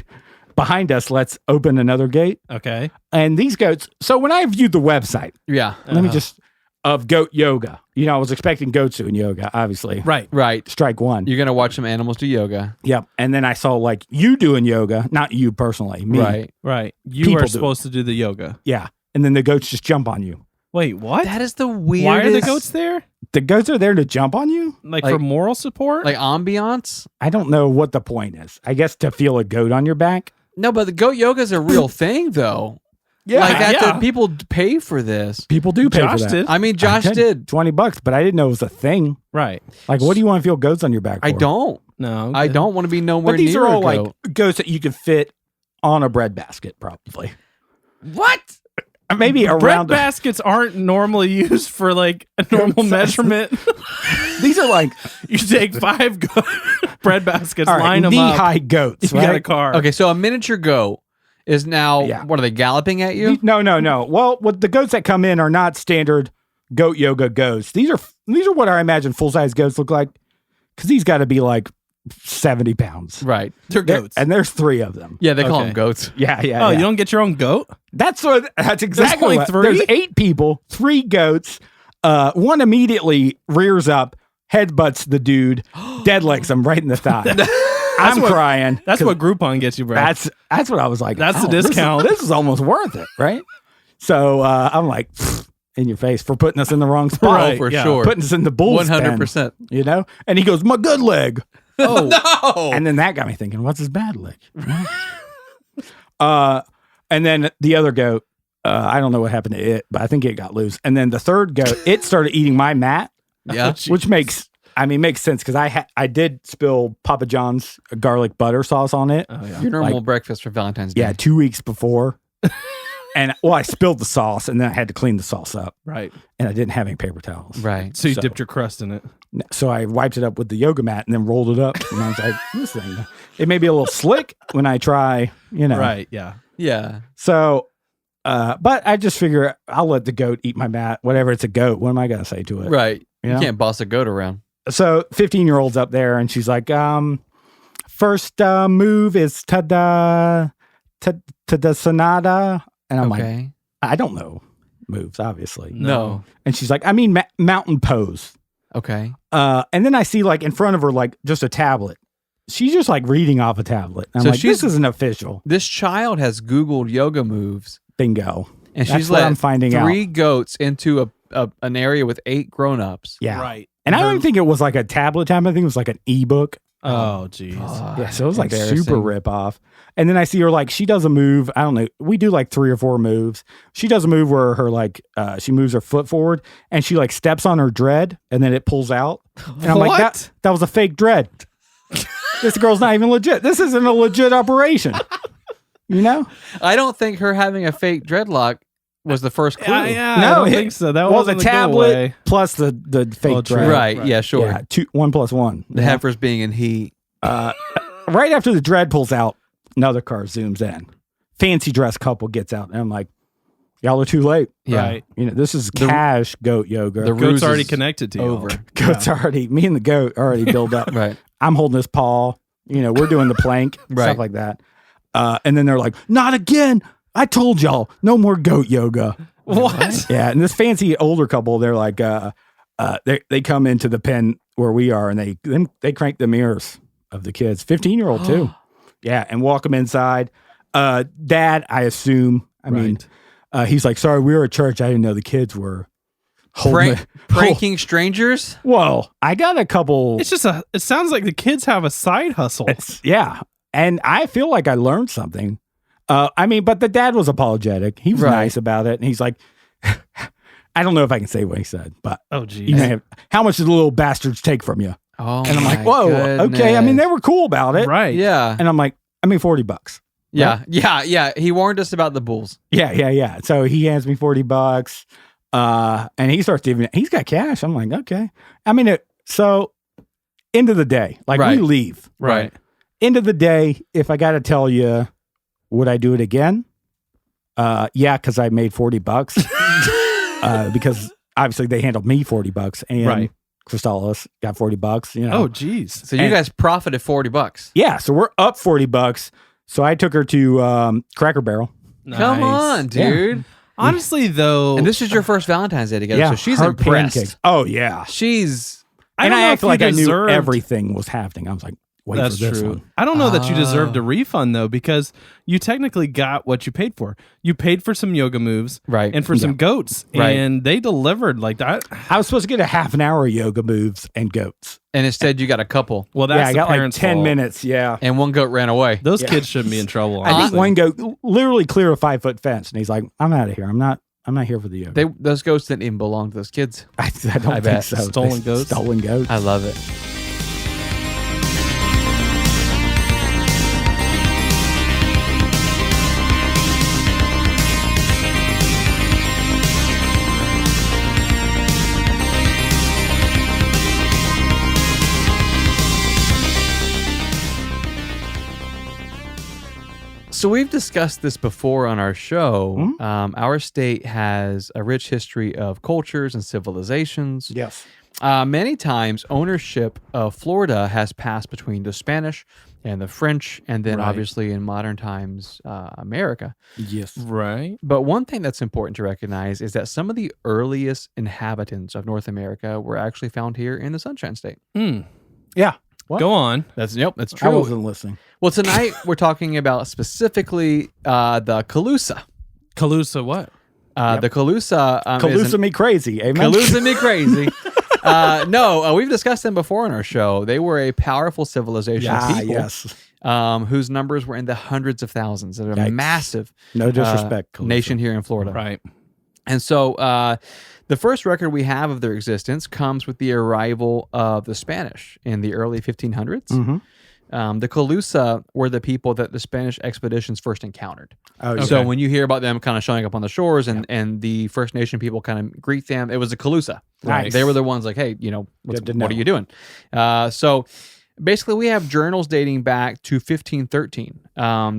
behind us, let's open another gate. Okay. And these goats, so when I viewed the website, Yeah. let me just, of goat yoga, you know, I was expecting goats doing yoga, obviously. Right. Right. Strike one. You're gonna watch some animals do yoga. Yep. And then I saw like you doing yoga, not you personally, me. Right. Right. You People are do. supposed to do the yoga. Yeah. And then the goats just jump on you. Wait, what? That is the weirdest. Why are the goats there? The goats are there to jump on you? Like, Like- for moral support? like ambiance? I don't know what the point is. I guess to feel a goat on your back. No, but the goat yoga is a real thing, though. Yeah, like yeah. people pay for this. people do pay Josh for that. did. I mean, Josh did. $20, but I didn't know it was a thing. Right. Like, what do you want to feel goats on your back for? I don't. No. I don't want to be nowhere But these near are all a goat. like goats that you could fit on a bread basket, probably. What? Maybe Bread around. baskets aren't normally used for like a normal measurement. These are like You take 5 bread baskets, all right, line them up. knee-high goats, You got a right? car. Okay, so a miniature goat is now. Yeah. What are they galloping at you? No. Well, what the goats that come in are not standard goat yoga goats. These are what I imagine full-size goats look like, because these got to be like 70 pounds. Right. They're goats. And there's 3 of them. Yeah, they call Okay. them goats. Yeah. Oh, yeah. you don't get your own goat? That's exactly only what. 3? There's 8 people, 3 goats. One immediately rears up, headbutts the dude, dead legs him right in the thigh. I'm crying. That's 'cause what Groupon gets you, bro. That's what I was like. That's the this is- discount. This is almost worth it, right? So I'm like, "Pfft, in your face for putting us in the wrong spot, Right, For yeah. sure. putting us in the bull's 100%. pen, you know. And he goes, "My good leg." oh, No. And then that got me thinking, what's his bad leg? And then the other goat, I don't know what happened to it, but I think it got loose. And then the third goat, it started eating my mat, yeah. which makes sense because I did spill Papa John's garlic butter sauce on it. Oh, yeah. Your normal Like- breakfast for Valentine's Day. Yeah, 2 weeks before. And I spilled the sauce, and then I had to clean the sauce up, Right. and I didn't have any paper towels. Right. So you So- dipped your crust in it. So I wiped it up with the yoga mat and then rolled it up. And I was like, this thing, it may be a little slick when I try, you know. Right. Yeah. Yeah. So, but I just figure I'll let the goat eat my mat, whatever. It's a goat. What am I going to say to it? Right. You You know? can't boss a goat around. So 15-year-old's up there, and she's like, first move is Tada Sonata. And I'm like, Okay. I don't know moves, obviously. No. And she's like, I mean, mountain pose. Okay. And then I see like in front of her, like just a tablet. She's just like reading off a tablet. And I'm So like, she's- this isn't official. This child has Googled yoga moves, Bingo. and That's she's what let I'm finding out. 3 goats into an area with 8 grown-ups. Yeah. Right. And I don't even think it was like a tablet. I think it was like an ebook. Oh, jeez. Yeah, so it was like super embarrassing. rip off. And then I see her like she does a move. I don't know. We do like 3 or 4 moves. She does a move where her like she moves her foot forward and she like steps on her dread and then it pulls out. And I'm like, What? that was a fake dread. This girl's not even legit. This isn't a legit operation. You know? I don't think her having a fake dreadlock was the first clue. Yeah, No, I don't it- think so. That Well, wasn't the the tablet giveaway. plus the fake Well, true. dread. Right. Right. Yeah, sure. Yeah, 1 + 1. The heifers being in heat. Right after the dread pulls out, another car zooms in. Fancy dress couple gets out, and I'm like, "Y'all are too late." Yeah. Right. You know, this is cash goat yoga. The Goat's ruse already is connected to you. over. Goat's already, me and the goat already build up. Right. I'm holding his paw. You know, we're doing the plank, Right. stuff like that. And then they're like, "Not again! I told y'all, no more goat yoga." What? Yeah, and this fancy older couple, they're like, they come into the pen where we are, and they crank the mirrors of the kids. 15-year-old too. Yeah, and walk them inside. Dad, I assume. I mean, he's like, "Sorry, we were at church. I didn't know the kids were holding Pranking strangers? Whoa, I got a couple. It's just it sounds like the kids have a side hustle. Yeah, and I feel like I learned something. I mean, but the dad was apologetic. He was Right. nice about it, and he's like, I don't know if I can say what he said, but Oh, you geez. may have, how much did the little bastards take from you? Oh, And I'm like, my whoa, okay. I mean, they goodness. were cool about it, Right. Yeah. and I'm like, I mean, $40. Yeah. He warned us about the bulls. Yeah. So he hands me $40, and he starts giving. He's got cash. I'm like, okay. I mean, so end of the day, like Right. we leave. Right. End of the day, if I got to tell you, would I do it again? Yeah, because I made $40. Because obviously they handled me $40, and Right. Crystallis got $40. You know. Oh, geez. So you guys profited $40. Yeah, so we're up $40. So I took her to Cracker Barrel. Come Nice. on, dude. Honestly, though, And this is your first Valentine's Day together, Yeah, so she's her impressed. pancakes. Oh yeah, She's I and don't I know acted if like you I knew deserved- everything was happening. I was like, Wait That's for this true. one. I don't know that you deserved Oh. a refund though, because you technically got what you paid for. You paid for some yoga moves, Right. and for some goats, Right. and they delivered like that. I was supposed to get a half an hour of yoga moves and goats. And instead, you got a couple, Well, that's Yeah, I the got like parents' 10 fault. minutes. Yeah. and one goat ran away. Those Yeah. kids shouldn't be in trouble. I think honestly. one goat literally cleared a 5-foot fence, and he's like, "I'm out of here. I'm not here for the yoga." Those goats didn't even belong to those kids. I don't I think bet. so. Stolen goats? Stolen goats. I love it. So we've discussed this before on our show. Our state has a rich history of cultures and civilizations. Yes. Many times, ownership of Florida has passed between the Spanish and the French, and then Right. obviously in modern times, America. Yes. right? But one thing that's important to recognize is that some of the earliest inhabitants of North America were actually found here in the Sunshine State. Yeah. What? Go on. That's I true. wasn't listening. Well, tonight we're talking about specifically the Calusa. Calusa, what? The Calusa. Calusa me crazy. Amen. Calusa me crazy. No, we've discussed them before on our show. They were a powerful civilization of people yes. whose numbers were in the hundreds of thousands. They're a Yikes. massive No disrespect. Calusa. nation here in Florida. Right. And so the first record we have of their existence comes with the arrival of the Spanish in the early 1500s. Mhm. The Calusa were the people that the Spanish expeditions first encountered. Oh, yeah. So when you hear about them kind of showing up on the shores and the First Nation people kind of greet them, it was the Calusa. Nice. They were the ones like, hey, Good to what are know. you doing? So basically, we have journals dating back to 1513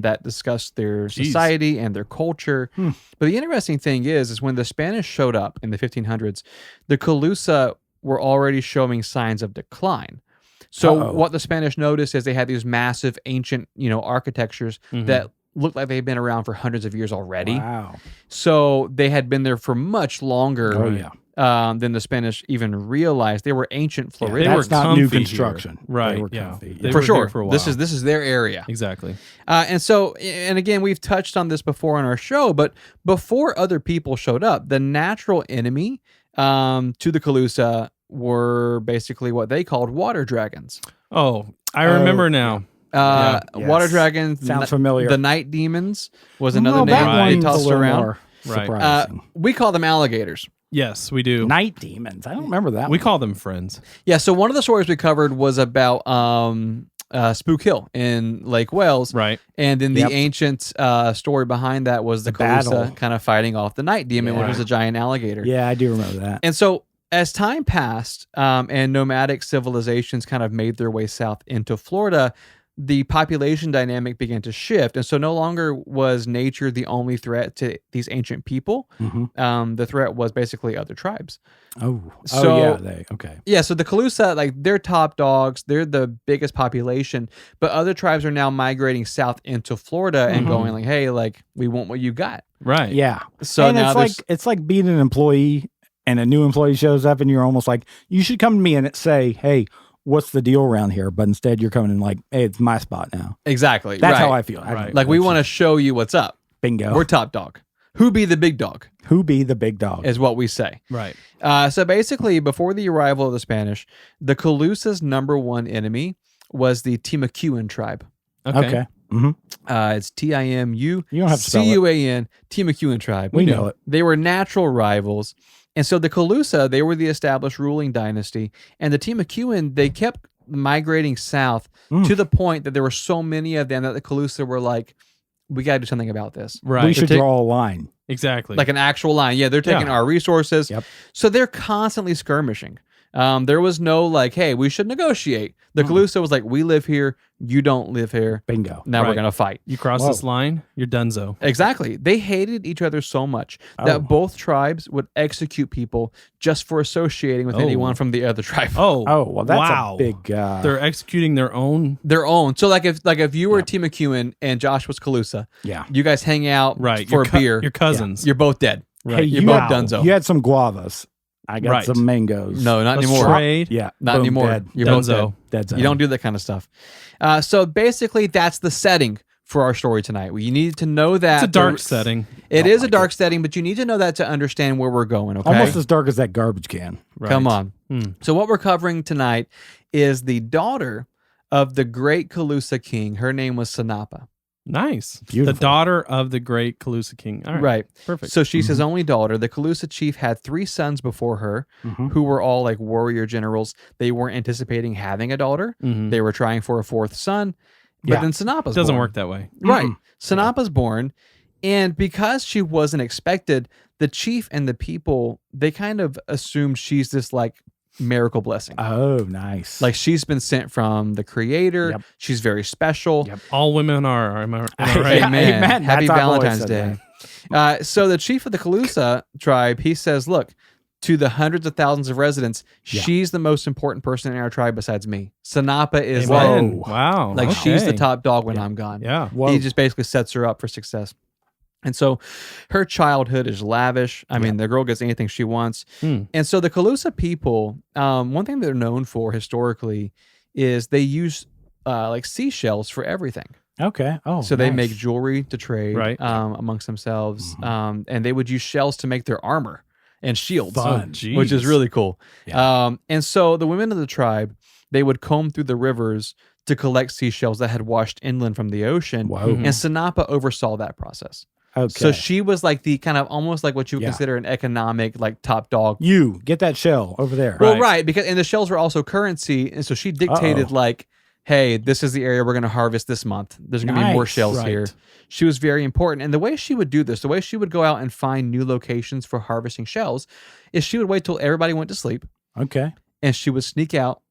that discuss their Jeez. society and their culture. But the interesting thing is when the Spanish showed up in the 1500s, the Calusa were already showing signs of decline. So Uh-oh. what the Spanish noticed is they had these massive ancient, architectures that looked like they'd been around for hundreds of years already. Wow. So they had been there for much longer Oh, yeah. than the Spanish even realized. They were ancient Yeah, Floridians. that's not new comfy here. construction. Right. They were yeah. comfy. They for were sure. here for a while. This is their area. exactly. And again, we've touched on this before on our show, but before other people showed up, the natural enemy to the Calusa were basically what they called water dragons. Oh, I remember now. Yes. Water dragons. Sounds familiar. The night demons was another Well, name that Right. they one's a tossed little around. more Right. surprising. We call them alligators. Yes, we do. Night demons. I don't remember that. We one. call them friends. Yeah, so one of the stories we covered was about Spook Hill in Lake Wales. Right. And then the Yep. ancient story behind that was the battle. Calusa kind of fighting off the night demon, which Yeah. was a giant alligator. Yeah, I do remember that. And so as time passed and nomadic civilizations kind of made their way south into Florida, the population dynamic began to shift. And so no longer was nature the only threat to these ancient people. Mhm. The threat was basically other tribes. Oh, So- yeah. Okay. Yeah, so the Calusa, like they're top dogs, they're the biggest population, but other tribes are now migrating south into Florida and going like, hey, like we want what you got. Right. Yeah. So and now it's like being an employee and a new employee shows up and you're almost like, you should come to me and say, hey, what's the deal around here? But instead you're coming in like, hey, it's my spot now. exactly. That's right. how I feel. Right. Like we want to show you what's up. bingo. We're top dog. Who be the big dog Who be the big dog? is what we say. Right. So basically, before the arrival of the Spanish, the Calusa's number one enemy was the Timucuan tribe. Okay. hmm It's Timu You don't have to spell it. Cuan, Timucuan tribe. We know it. They were natural rivals. And so the Calusa, they were the established ruling dynasty. And the Timucuan, they kept migrating south to the point that there were so many of them that the Calusa were like, we got to do something about this. Right. We should They're draw a line. Exactly. Like an actual line. Yeah, they're taking Yeah. our resources. Yep. So they're constantly skirmishing. There was no like, hey, we should negotiate. The Calusa was like, we live here, you don't live here. Bingo. Now we're Right. going to fight. you cross Whoa. this line, you're donezo. Exactly. They hated each other so much Oh. that both tribes would execute people just for associating with Oh. anyone from the other tribe. Oh. Oh, well, that's wow. a big. They're executing their own. Their own. So like if you were Timucuan and Josh was Calusa, yeah. you guys hang out Right. for a beer. Your cousins. You're both dead. Right. Hey, You're you both had, donezo. you had some guavas. I got Right. some mangoes. No, not Let's anymore. trade. Yeah. Not boom, anymore. Dead. You're both Dunzo. dead. Dead zone. You don't do that kind of stuff. So basically, that's the setting for our story tonight. You need to know that It's a dark setting. It Don't is a like dark setting, but you need to know that to understand where we're going. Okay, Almost as dark as that garbage can. Right. come on. Hmm. So what we're covering tonight is the daughter of the great Calusa king. Her name was Sanapa. Nice. Beautiful. The daughter of the great Calusa king. All right. Right. Perfect. So she's his only daughter. The Calusa chief had 3 sons before her, Mhm. who were all like warrior generals. They weren't anticipating having a daughter. Mhm. They were trying for a 4th son, but Yeah. then Sanapa's It doesn't born. work that way. Right. Mm-mm. Sanapa's born, and because she wasn't expected, the chief and the people, they kind of assumed she's this like miracle blessing. Oh, nice. Like she's been sent from the creator. Yep. she's very special. Yep. All women are. Am I right? Yeah, Amen. amen. Happy That's how I've always Valentine's said Day. So the chief of the Calusa tribe, he says, look, to the hundreds of thousands of residents, Yeah. she's the most important person in our tribe besides me. Sanapa is Amen. Whoa. Wow. like she's the Okay. top dog when I'm gone. Yeah. Whoa. He just basically sets her up for success. And so her childhood is lavish. I mean, the girl gets anything she wants. Hmm. And so the Calusa people, one thing they're known for historically is they use like seashells for everything. Okay. Oh, So they nice. make jewelry to trade Right. amongst themselves. And they would use shells to make their armor and shields, Fun. which is Jeez. really cool. Yeah. And so the women of the tribe, they would comb through the rivers to collect seashells that had washed inland from the ocean. Whoa. Mhm. And Sanapa oversaw that process. Okay. So she was like the kind of almost like what you would Yeah. consider an economic like top dog. you get that shell over there. Well, Right. right, because and the shells were also currency, and so she dictated Uh-oh. like, hey, this is the area we're going to harvest this month. There's going to be more Nice. shells Right. here. She was very important, and the way she would do this, the way she would go out and find new locations for harvesting shells, is she would wait till everybody went to sleep, Okay. and she would sneak out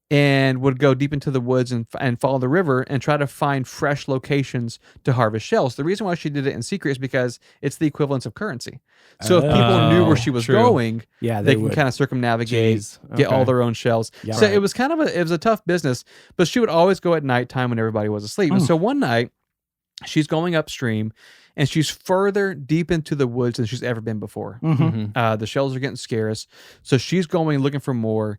and would go deep into the woods and follow the river and try to find fresh locations to harvest shells. The reason why she did it in secret is because it's the equivalence of currency. So if people knew where she was true. going, Yeah, they they can would. kind of circumnavigate, Jeez. get all Okay. their own shells. Yeah. So it Right. was kind of it was a tough business, but she would always go at nighttime when everybody was asleep. And so one night she's going upstream and she's further deep into the woods than she's ever been before. Mhm. Mhm. The shells are getting scarce. So she's going looking for more.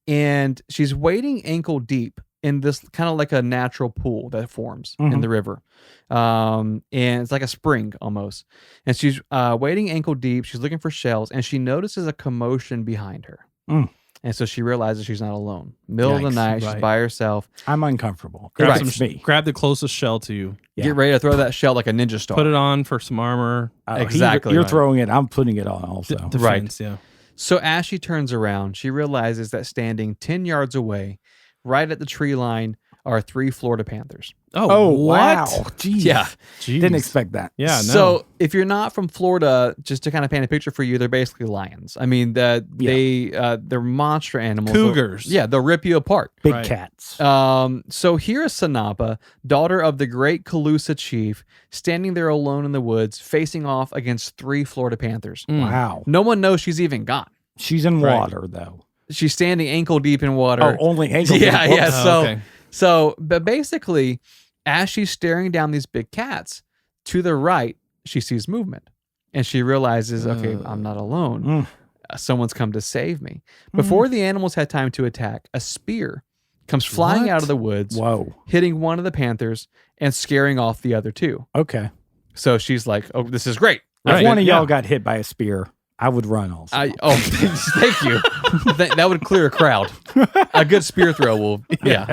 And she's wading ankle deep in this kind of like a natural pool that forms in Mhm. the river. And it's like a spring almost. And she's wading ankle deep. She's looking for shells and she notices a commotion behind her. Mm. And so she realizes she's not alone. Middle of the Yikes. night, she's Right. by herself. I'm uncomfortable. Grab, That's some, me. grab the closest shell to you. Yeah. Get ready to throw that shell like a ninja star. Put it on for some armor. Exactly You're right. throwing it. I'm putting it on also. Defense, yeah. So as she turns around, she realizes that standing 10 yards away, right at the tree line, are 3 Florida Panthers. Oh, what? wow. Jeez. Yeah. Jeez. Didn't expect that. Yeah, no. So if you're not from Florida, just to kind of paint a picture for you, they're basically lions. I mean, they're monster animals. Cougars. They'll rip you apart. Big Right. cats. So here is Sanapa, daughter of the great Calusa chief, standing there alone in the woods, facing off against 3 Florida Panthers. Mm. Wow. No one knows she's even gone. She's in Right. water though. She's standing ankle deep in water. Oh, only ankle. Yeah, deep. yeah. Whoops. So- okay. But basically, as she's staring down these big cats, to the right, she sees movement. And she realizes, okay, I'm not alone. Mm. Someone's come to save me. Before the animals had time to attack, a spear comes flying out What? of the woods, Whoa. hitting one of the panthers and scaring off the other 2. Okay. So she's like, oh, this is great. If Right. one of y'all Yeah. got hit by a spear, I would run also. Thank you. That would clear a crowd. A good spear throw will,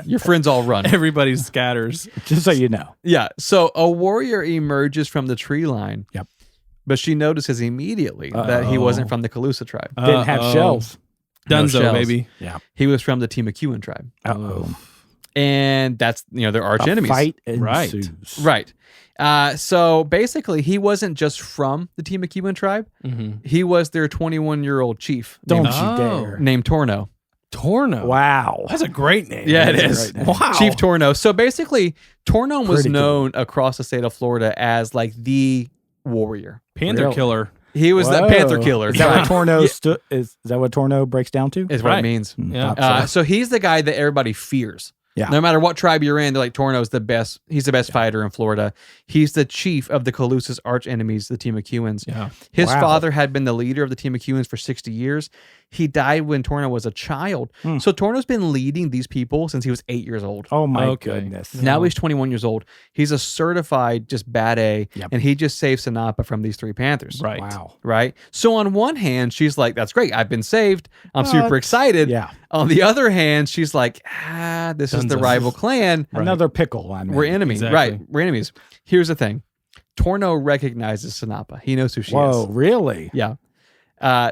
your friends all run. Everybody scatters. Just so you know. Yeah. So a warrior emerges from the tree line. Yep. But she notices immediately that he wasn't from the Calusa tribe. Didn't have Uh-oh. shells. No Dunzo, shells. baby. Yeah. He was from the Timacuan tribe. Uh-oh. And that's, their arch A enemies. fight Right. ensues. Right. So basically, he wasn't just from the Timacuan tribe. Mm-hmm. He was their 21-year-old chief Don't named, you Oh. dare. named Torno. Torno. Wow. That's a great name. Yeah, it That's a is. great name. Wow. Chief Torno. So basically, Torno was Pretty cool. known across the state of Florida as like the warrior. Panther Really? killer. He was the Whoa. Panther killer. Is that Right. what Torno is that what Torno breaks down to? Is what it Right. means. Yeah. Thought so. So he's the guy that everybody fears. Yeah. No matter what tribe you're in, they're like, Torno's the best. He's the best fighter in Florida. He's the chief of the Calusa's arch enemies, the Timacuans. Yeah. His Wow. father had been the leader of the Timacuans for 60 years. he died when Torno was a child. So Torno's been leading these people since he was 8 years old. Oh my Okay. goodness. Now he's 21 years old. He's a certified just bad A, Yep. and he just saved Sanapa from these 3 Panthers. Right. Wow. Right. So on one hand, she's like, "That's great. I've been saved. I'm super excited." Yeah. On the other hand, she's like, "This is the Dunzo. rival clan. Another pickle on me. We're enemies, Exactly. right? We're enemies." Here's the thing: Torno recognizes Sanapa. He knows who she Whoa, is. really? Yeah.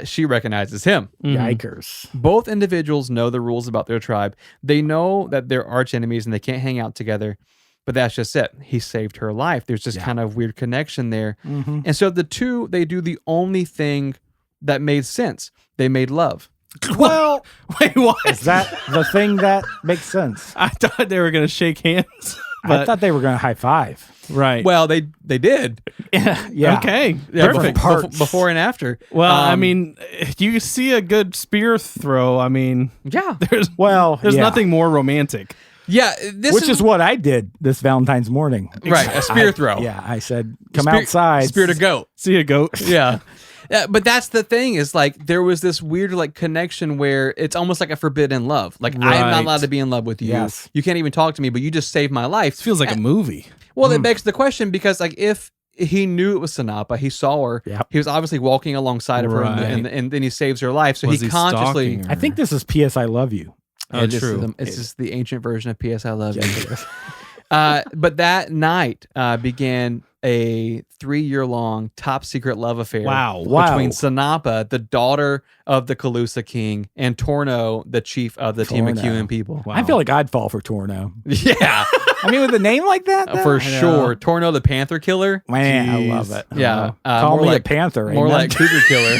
She recognizes him. Yikers. Both individuals know the rules about their tribe. They know that they're arch enemies and they can't hang out together. But that's just it. He saved her life. There's this kind of weird connection there. And so the two, they do the only thing that made sense. They made love. Well, Wait, what? is that the thing that makes sense? I thought they were going to shake hands. I But, thought they were going to high five. right. Well, they did. Yeah. Okay. Yeah, Perfect. before and after. Well, I mean, you see a good spear throw. I mean, Yeah. there's Well, there's yeah. nothing more romantic. Yeah. This Which is what I did this Valentine's morning. right. A spear throw. Yeah, I said, come Spear- outside. Spear to goat. See a goat. Yeah. Yeah, but that's the thing is like there was this weird like connection where it's almost like a forbidden love. Like I am not Right. allowed to be in love with you. Yes. You can't even talk to me, but you just saved my life. Feels like a movie. Well, it begs the question because like if he knew it was Sanapa, he saw her. Yep. He was obviously walking alongside of her, Right. and then he saves her life. So Was he he consciously. stalking her? I think this is P.S. I Love You. Oh, It is true. It's just the ancient version of P.S. I Love You. Yes, it is. But that night began a 3-year-long top secret love affair. Wow. Wow. Between Sanapa, the daughter of the Calusa king, and Torno, the chief of the Torno. Timacuan people. Wow. I feel like I'd fall for Torno. Yeah, I mean, with a name like that, though? for sure. Torno, the Panther killer. Man, I Jeez. love it. Yeah, Call more me like a panther. more amen? like Cougar killer.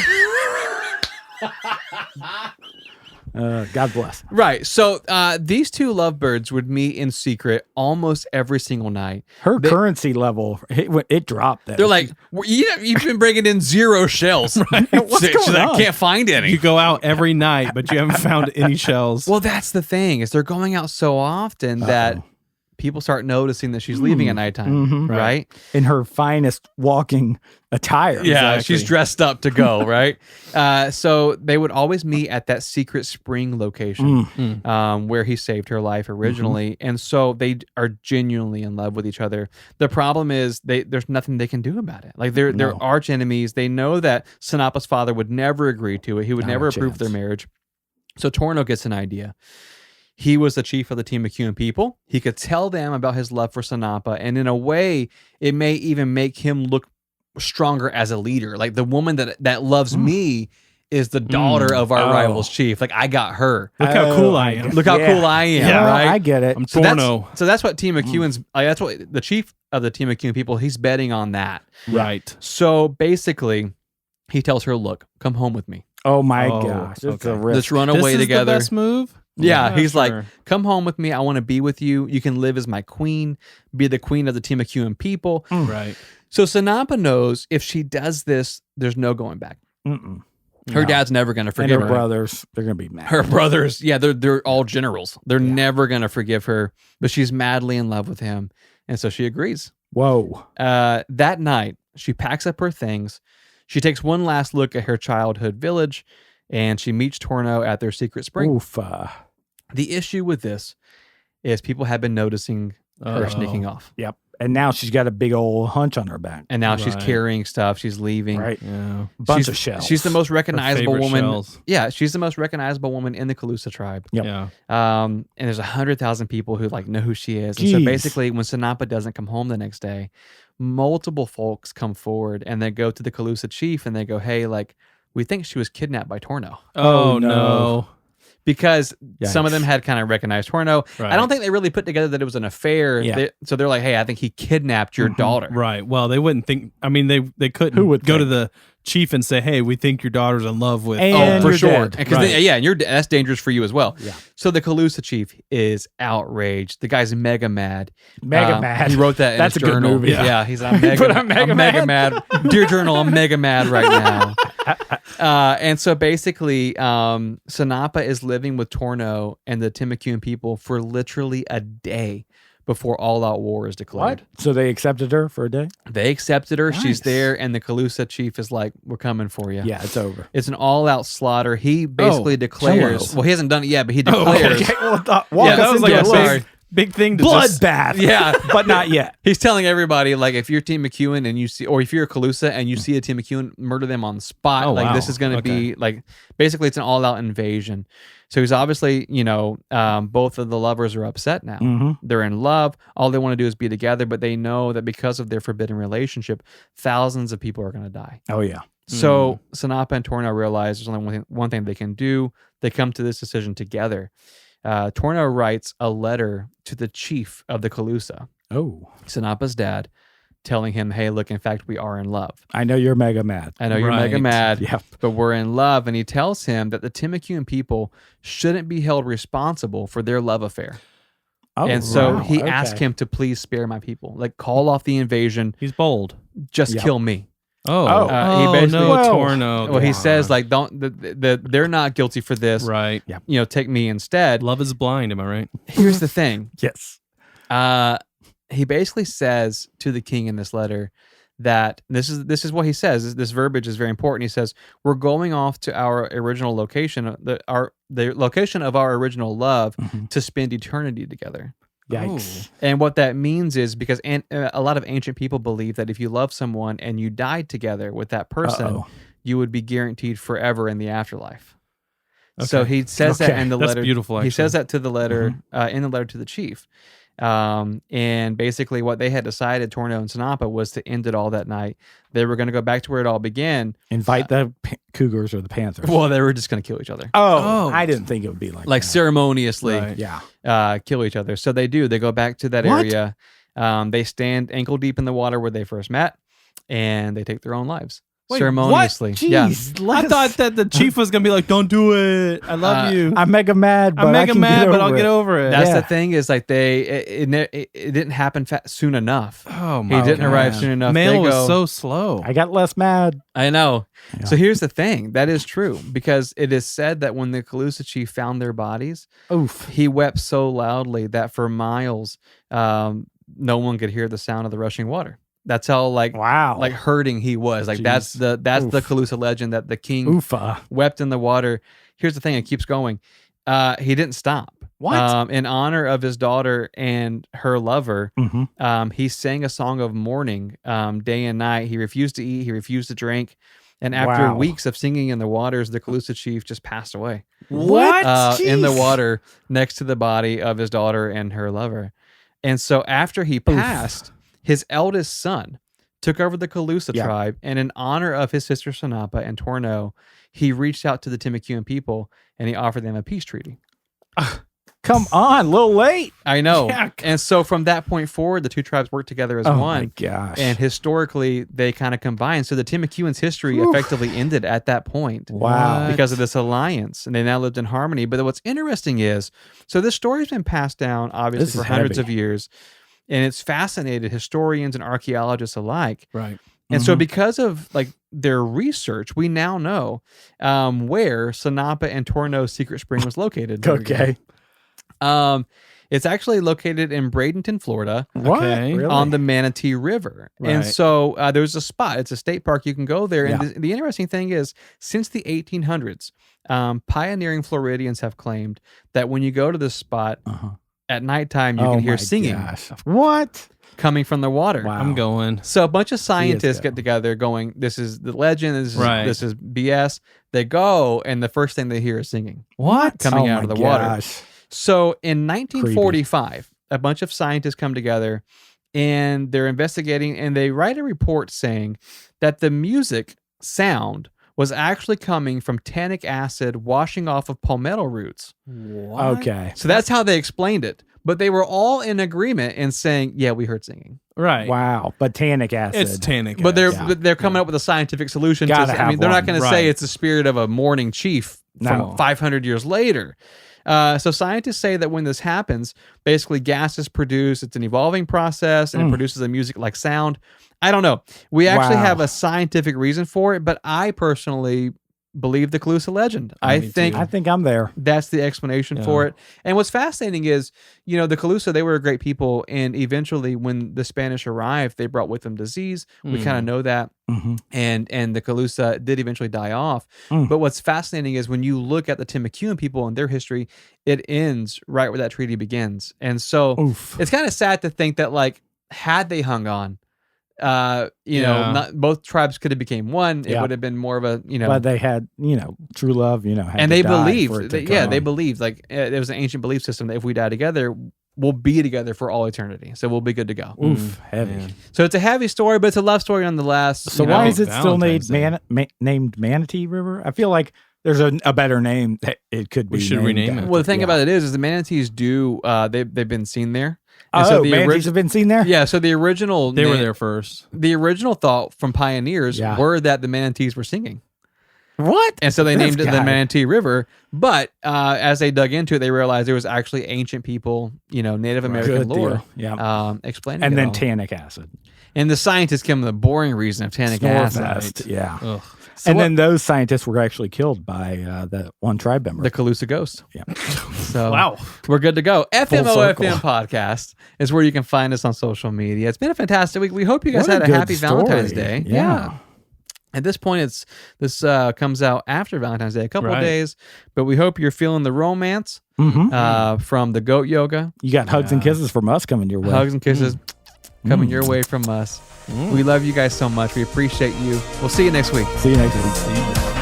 God bless. Right. So these two lovebirds would meet in secret almost every single night. Her currency level, it dropped. There. They're like, you've been bringing in 0 shells. What's She's going like, on? can't find any. You go out every night, but you haven't found any shells. Well, that's the thing is they're going out so often that people start noticing that she's leaving at nighttime, right? in her finest walking attire. Yeah, Exactly. she's dressed up to go, right? So they would always meet at that secret spring location where he saved her life originally. And so they are genuinely in love with each other. The problem is there's nothing they can do about it. Like they're arch enemies. They know that Sanapa's father would never agree to it. He would Not a never approve chance. their marriage. So Torno gets an idea. He was the chief of the Timacuan people. He could tell them about his love for Sanapa, and in a way, it may even make him look stronger as a leader. Like the woman that loves me is the daughter of our rival's chief. Like I got her. Look how cool I am. Look how cool I am, Yeah, right? I get it. I'm so Torno. that's what Timacuan's. That's what the chief of the Timacuan people. He's betting on that. Right. So basically, he tells her, "Look, come home with me. Oh my Oh, gosh, it's a okay. risk. Let's run This away is together." the best move? Yeah, he's sure. like, "Come home with me. I want to be with you. You can live as my queen, be the queen of the Timacuan people." Right. So Sanapa knows if she does this, there's no going back. Mm-mm. Her No. dad's never going to And forgive her her. brothers, they're gonna be mad. Her brothers, yeah, they're all generals. They're never going to forgive her, but she's madly in love with him, and so she agrees. Whoa. That night, she packs up her things. She takes one last look at her childhood village, and she meets Torno at their secret spring. Oof. The issue with this is people have been noticing her Uh-oh. sneaking off. Yep. And now she's got a big old hunch on her back. And now she's Right. carrying stuff. She's leaving. Right. Yeah. Bunch she's, of shells. She's the most recognizable favorite woman. shells. Yeah, she's the most recognizable woman in the Calusa tribe. Yep. Yeah. And there's 100,000 people who like know who she is. And so Jeez. basically, when Sanapa doesn't come home the next day, multiple folks come forward and they go to the Calusa chief and they go, "Hey, like we think she was kidnapped by Torno." Oh, Oh, no. no. Because some of them Yikes. had kind of recognized Torno. Right. I don't think they really put together that it was an affair. Yeah. So they're like, "Hey, I think he kidnapped your daughter." Right. Well, they wouldn't think. I mean, they couldn't Who would go to think? the chief and say, "Hey, we think your daughter's in love with." And- Oh, for you're sure. dead. Because Right. yeah, and that's dangerous for you as well. Yeah. So the Calusa chief is outraged. The guy's mega mad. Mega mad. He wrote that in That's his a good journal. movie. Yeah, he's I'm mega, put, "I'm mega mad. Dear journal, I'm mega mad right now. And so basically, Sanapa is living with Torno and the Timacuan people for literally a day before all-out war is declared. What? So they accepted her for a day? They accepted her. She's Nice. there, and the Calusa chief is like, "We're coming for you." Yeah, it's over. It's an all-out slaughter. He basically declares. hello. Well, he hasn't done it yet, but he declares. Okay, well, walk Yeah, us that was into like it. a sorry. Big thing to just- Bloodbath. Yeah. but not yet. He's telling everybody, like, if you're Team McEwen and you see, or if you're a Calusa and you see a Team McEwen, murder them on the spot. Oh, like, wow. this is going to be like, basically, it's an all-out invasion. So he's obviously, both of the lovers are upset now. Mm-hmm. They're in love. All they want to do is be together, but they know that because of their forbidden relationship, thousands of people are going to die. Oh, yeah. So Sanapa and Torno realize there's only one thing they can do. They come to this decision together. Torno writes a letter to the chief of the Calusa, Oh, Sanapa's dad, telling him, "Hey, look, in fact, we are in love. I know you're mega mad. I know you're mega Right. mad, Yep. but we're in love." And he tells him that the Timucuan people shouldn't be held responsible for their love affair. Oh, And so wow. he Okay. asked him to please spare my people. Like, call off the invasion, He's bold. just Yep. kill me. Oh, he basically- no, Well, Torno. Well, he come says, on. like, they're not guilty for this. Right. Take me instead. Love is blind. Am I right? Here's the thing. Yes. He basically says to the king in this letter that this is what he says. This verbiage is very important. He says, "We're going off to our original location, the location of our original love, Mhm. to spend eternity together." Yikes. And what that means is because a lot of ancient people believe that if you love someone and you died together with that person, Uh-oh. you would be guaranteed forever in the afterlife. So Okay. he says that Okay. in the That's letter. beautiful, He says actually. that to the letter in the letter to the chief. And basically, what they had decided, Torno and Sanapa, was to end it all that night. They were going to go back to where it all began. Invite the Cougars or the Panthers. Well, they were just going to kill each other, Oh, Oh. I didn't think it would be like like that. ceremoniously Right. Yeah. kill each other. So they do. They go back to that What? area. They stand ankle deep in the water where they first met, and they take their own lives Wait, ceremoniously. What? Yeah. Jeez, I thought that the chief was gonna be like, "Don't do it. I love you. I'm mega mad, but I'm I mega can mad, get but I'll over get it. over it." That's Yeah. the thing is like it didn't happen soon enough. Oh He my didn't God. arrive soon enough. Mail They was go- so slow. I got less mad. I know. Yeah. So here's the thing. That is true because it is said that when the Calusa chief found their bodies, Oof. he wept so loudly that for miles, no one could hear the sound of the rushing water. That's how Wow. like hurting he was. Like that's Jeez. the Oof. Calusa legend that the king Oofa. wept in the water. Here's the thing. It keeps going. He didn't stop. What? In honor of his daughter and her lover, Mm-hmm. he sang a song of mourning day and night. He refused to eat. He refused to drink. And after Wow. weeks of singing in the waters, the Calusa chief just passed away What? in the Jeez. water next to the body of his daughter and her lover. And so after he passed, his eldest son took over the Calusa Yeah. tribe. And in honor of his sister Sanapa and Torno, he reached out to the Timucuan people and he offered them a peace treaty. Come on, a little late. I know. Yeah. And so from that point forward, the two tribes worked together as Oh my one. gosh. And historically, they kind of combined. So the Timucuans' history Whew. effectively ended at that point Wow. because of this alliance. And they now lived in harmony. But what's interesting is, so this story's been passed down, obviously, This for is hundreds heavy. of years. And it's fascinated historians and archaeologists alike. Right. And so Mhm. because of like their research, we now know where Sanapa and Torno's secret spring was located. There we go. Okay. It's actually located in Bradenton, Florida, What? Okay. Really? on the Manatee River. And Right. so there's a spot. It's a state park. You can go there. And Yeah. the interesting thing is, since the 1800s, pioneering Floridians have claimed that when you go to this spot Uh-huh. at nighttime, you Oh can hear my singing gosh. What? coming from the water. Wow. I'm going. So a bunch of scientists go. get together going, this is the legend, Right. this is BS. They go, and the first thing they hear is singing What? coming Oh out of my the water. gosh. So in 1945, a bunch of scientists come together and they're investigating and they write a report saying that the music sound was actually coming from tannic acid washing off of palmetto roots. What? Okay. So that's how they explained it. But they were all in agreement in saying, yeah, we heard singing. Right. Wow. But tannic acid. It's tannic. But they're Yeah. but they're coming up with a scientific solution. Gotta I mean, have they're not one. going to Right. say it's the spirit of a mourning chief from No. 500 years later. So scientists say that when this happens, basically gas is produced. It's an evolving process, and it produces a music-like sound. I don't know. We actually Wow. have a scientific reason for it, but I personally believe the Calusa legend. I Me think too. I think I'm there. that's the explanation for Yeah. it. And what's fascinating is, the Calusa, they were great people. And eventually when the Spanish arrived, they brought with them disease. We kind of know that. Hmm. And the Calusa did eventually die off. Mm. But what's fascinating is when you look at the Timucuan people and their history, it ends right where that treaty begins. And so Oof. it's kind of sad to think that, like, had they hung on, Yeah. not both tribes could have became one. It Yeah. would have been more of a, But they had, true love, had and to they die believed, for it to they come. believed, like, it was an ancient belief system that if we die together, we'll be together for all eternity. So we'll be good to go. Oof, heavy. Man. So it's a heavy story, but it's a love story nonetheless. So you why know? is it still Valentine's named Manatee River? I feel like there's a better name that it could be. We should named rename after. it. Well, the thing Yeah. about it is the manatees do, they've been seen there. And so Oh, the manatees have been seen there? Yeah, so the original They were there first. The original thought from pioneers Yeah. were that the manatees were singing. What? And so they This named it the guy. Manatee River. But as they dug into it, they realized there was actually ancient people, Native American Good lore, deal. Yeah. explaining And it then all. tannic acid. And the scientists give them the boring reason of tannic acid. Snorefest. Yeah. Ugh. So And what- then those scientists were actually killed by the one tribe member. the Calusa Ghost. Yeah. So Wow. we're good to go. circle. FMOFM podcast is where you can find us on social media. It's been a fantastic week. We hope you guys What had a good happy Valentine's story. Day. Yeah. At this point, this comes out after Valentine's Day, a couple of Right. days, but we hope you're feeling the romance Mm-hmm. from the goat yoga. You got hugs and Yeah. kisses from us coming your way. Hugs and kisses coming your way from us. We love you guys so much. We appreciate you. We'll see you next week. See you next week. See ya.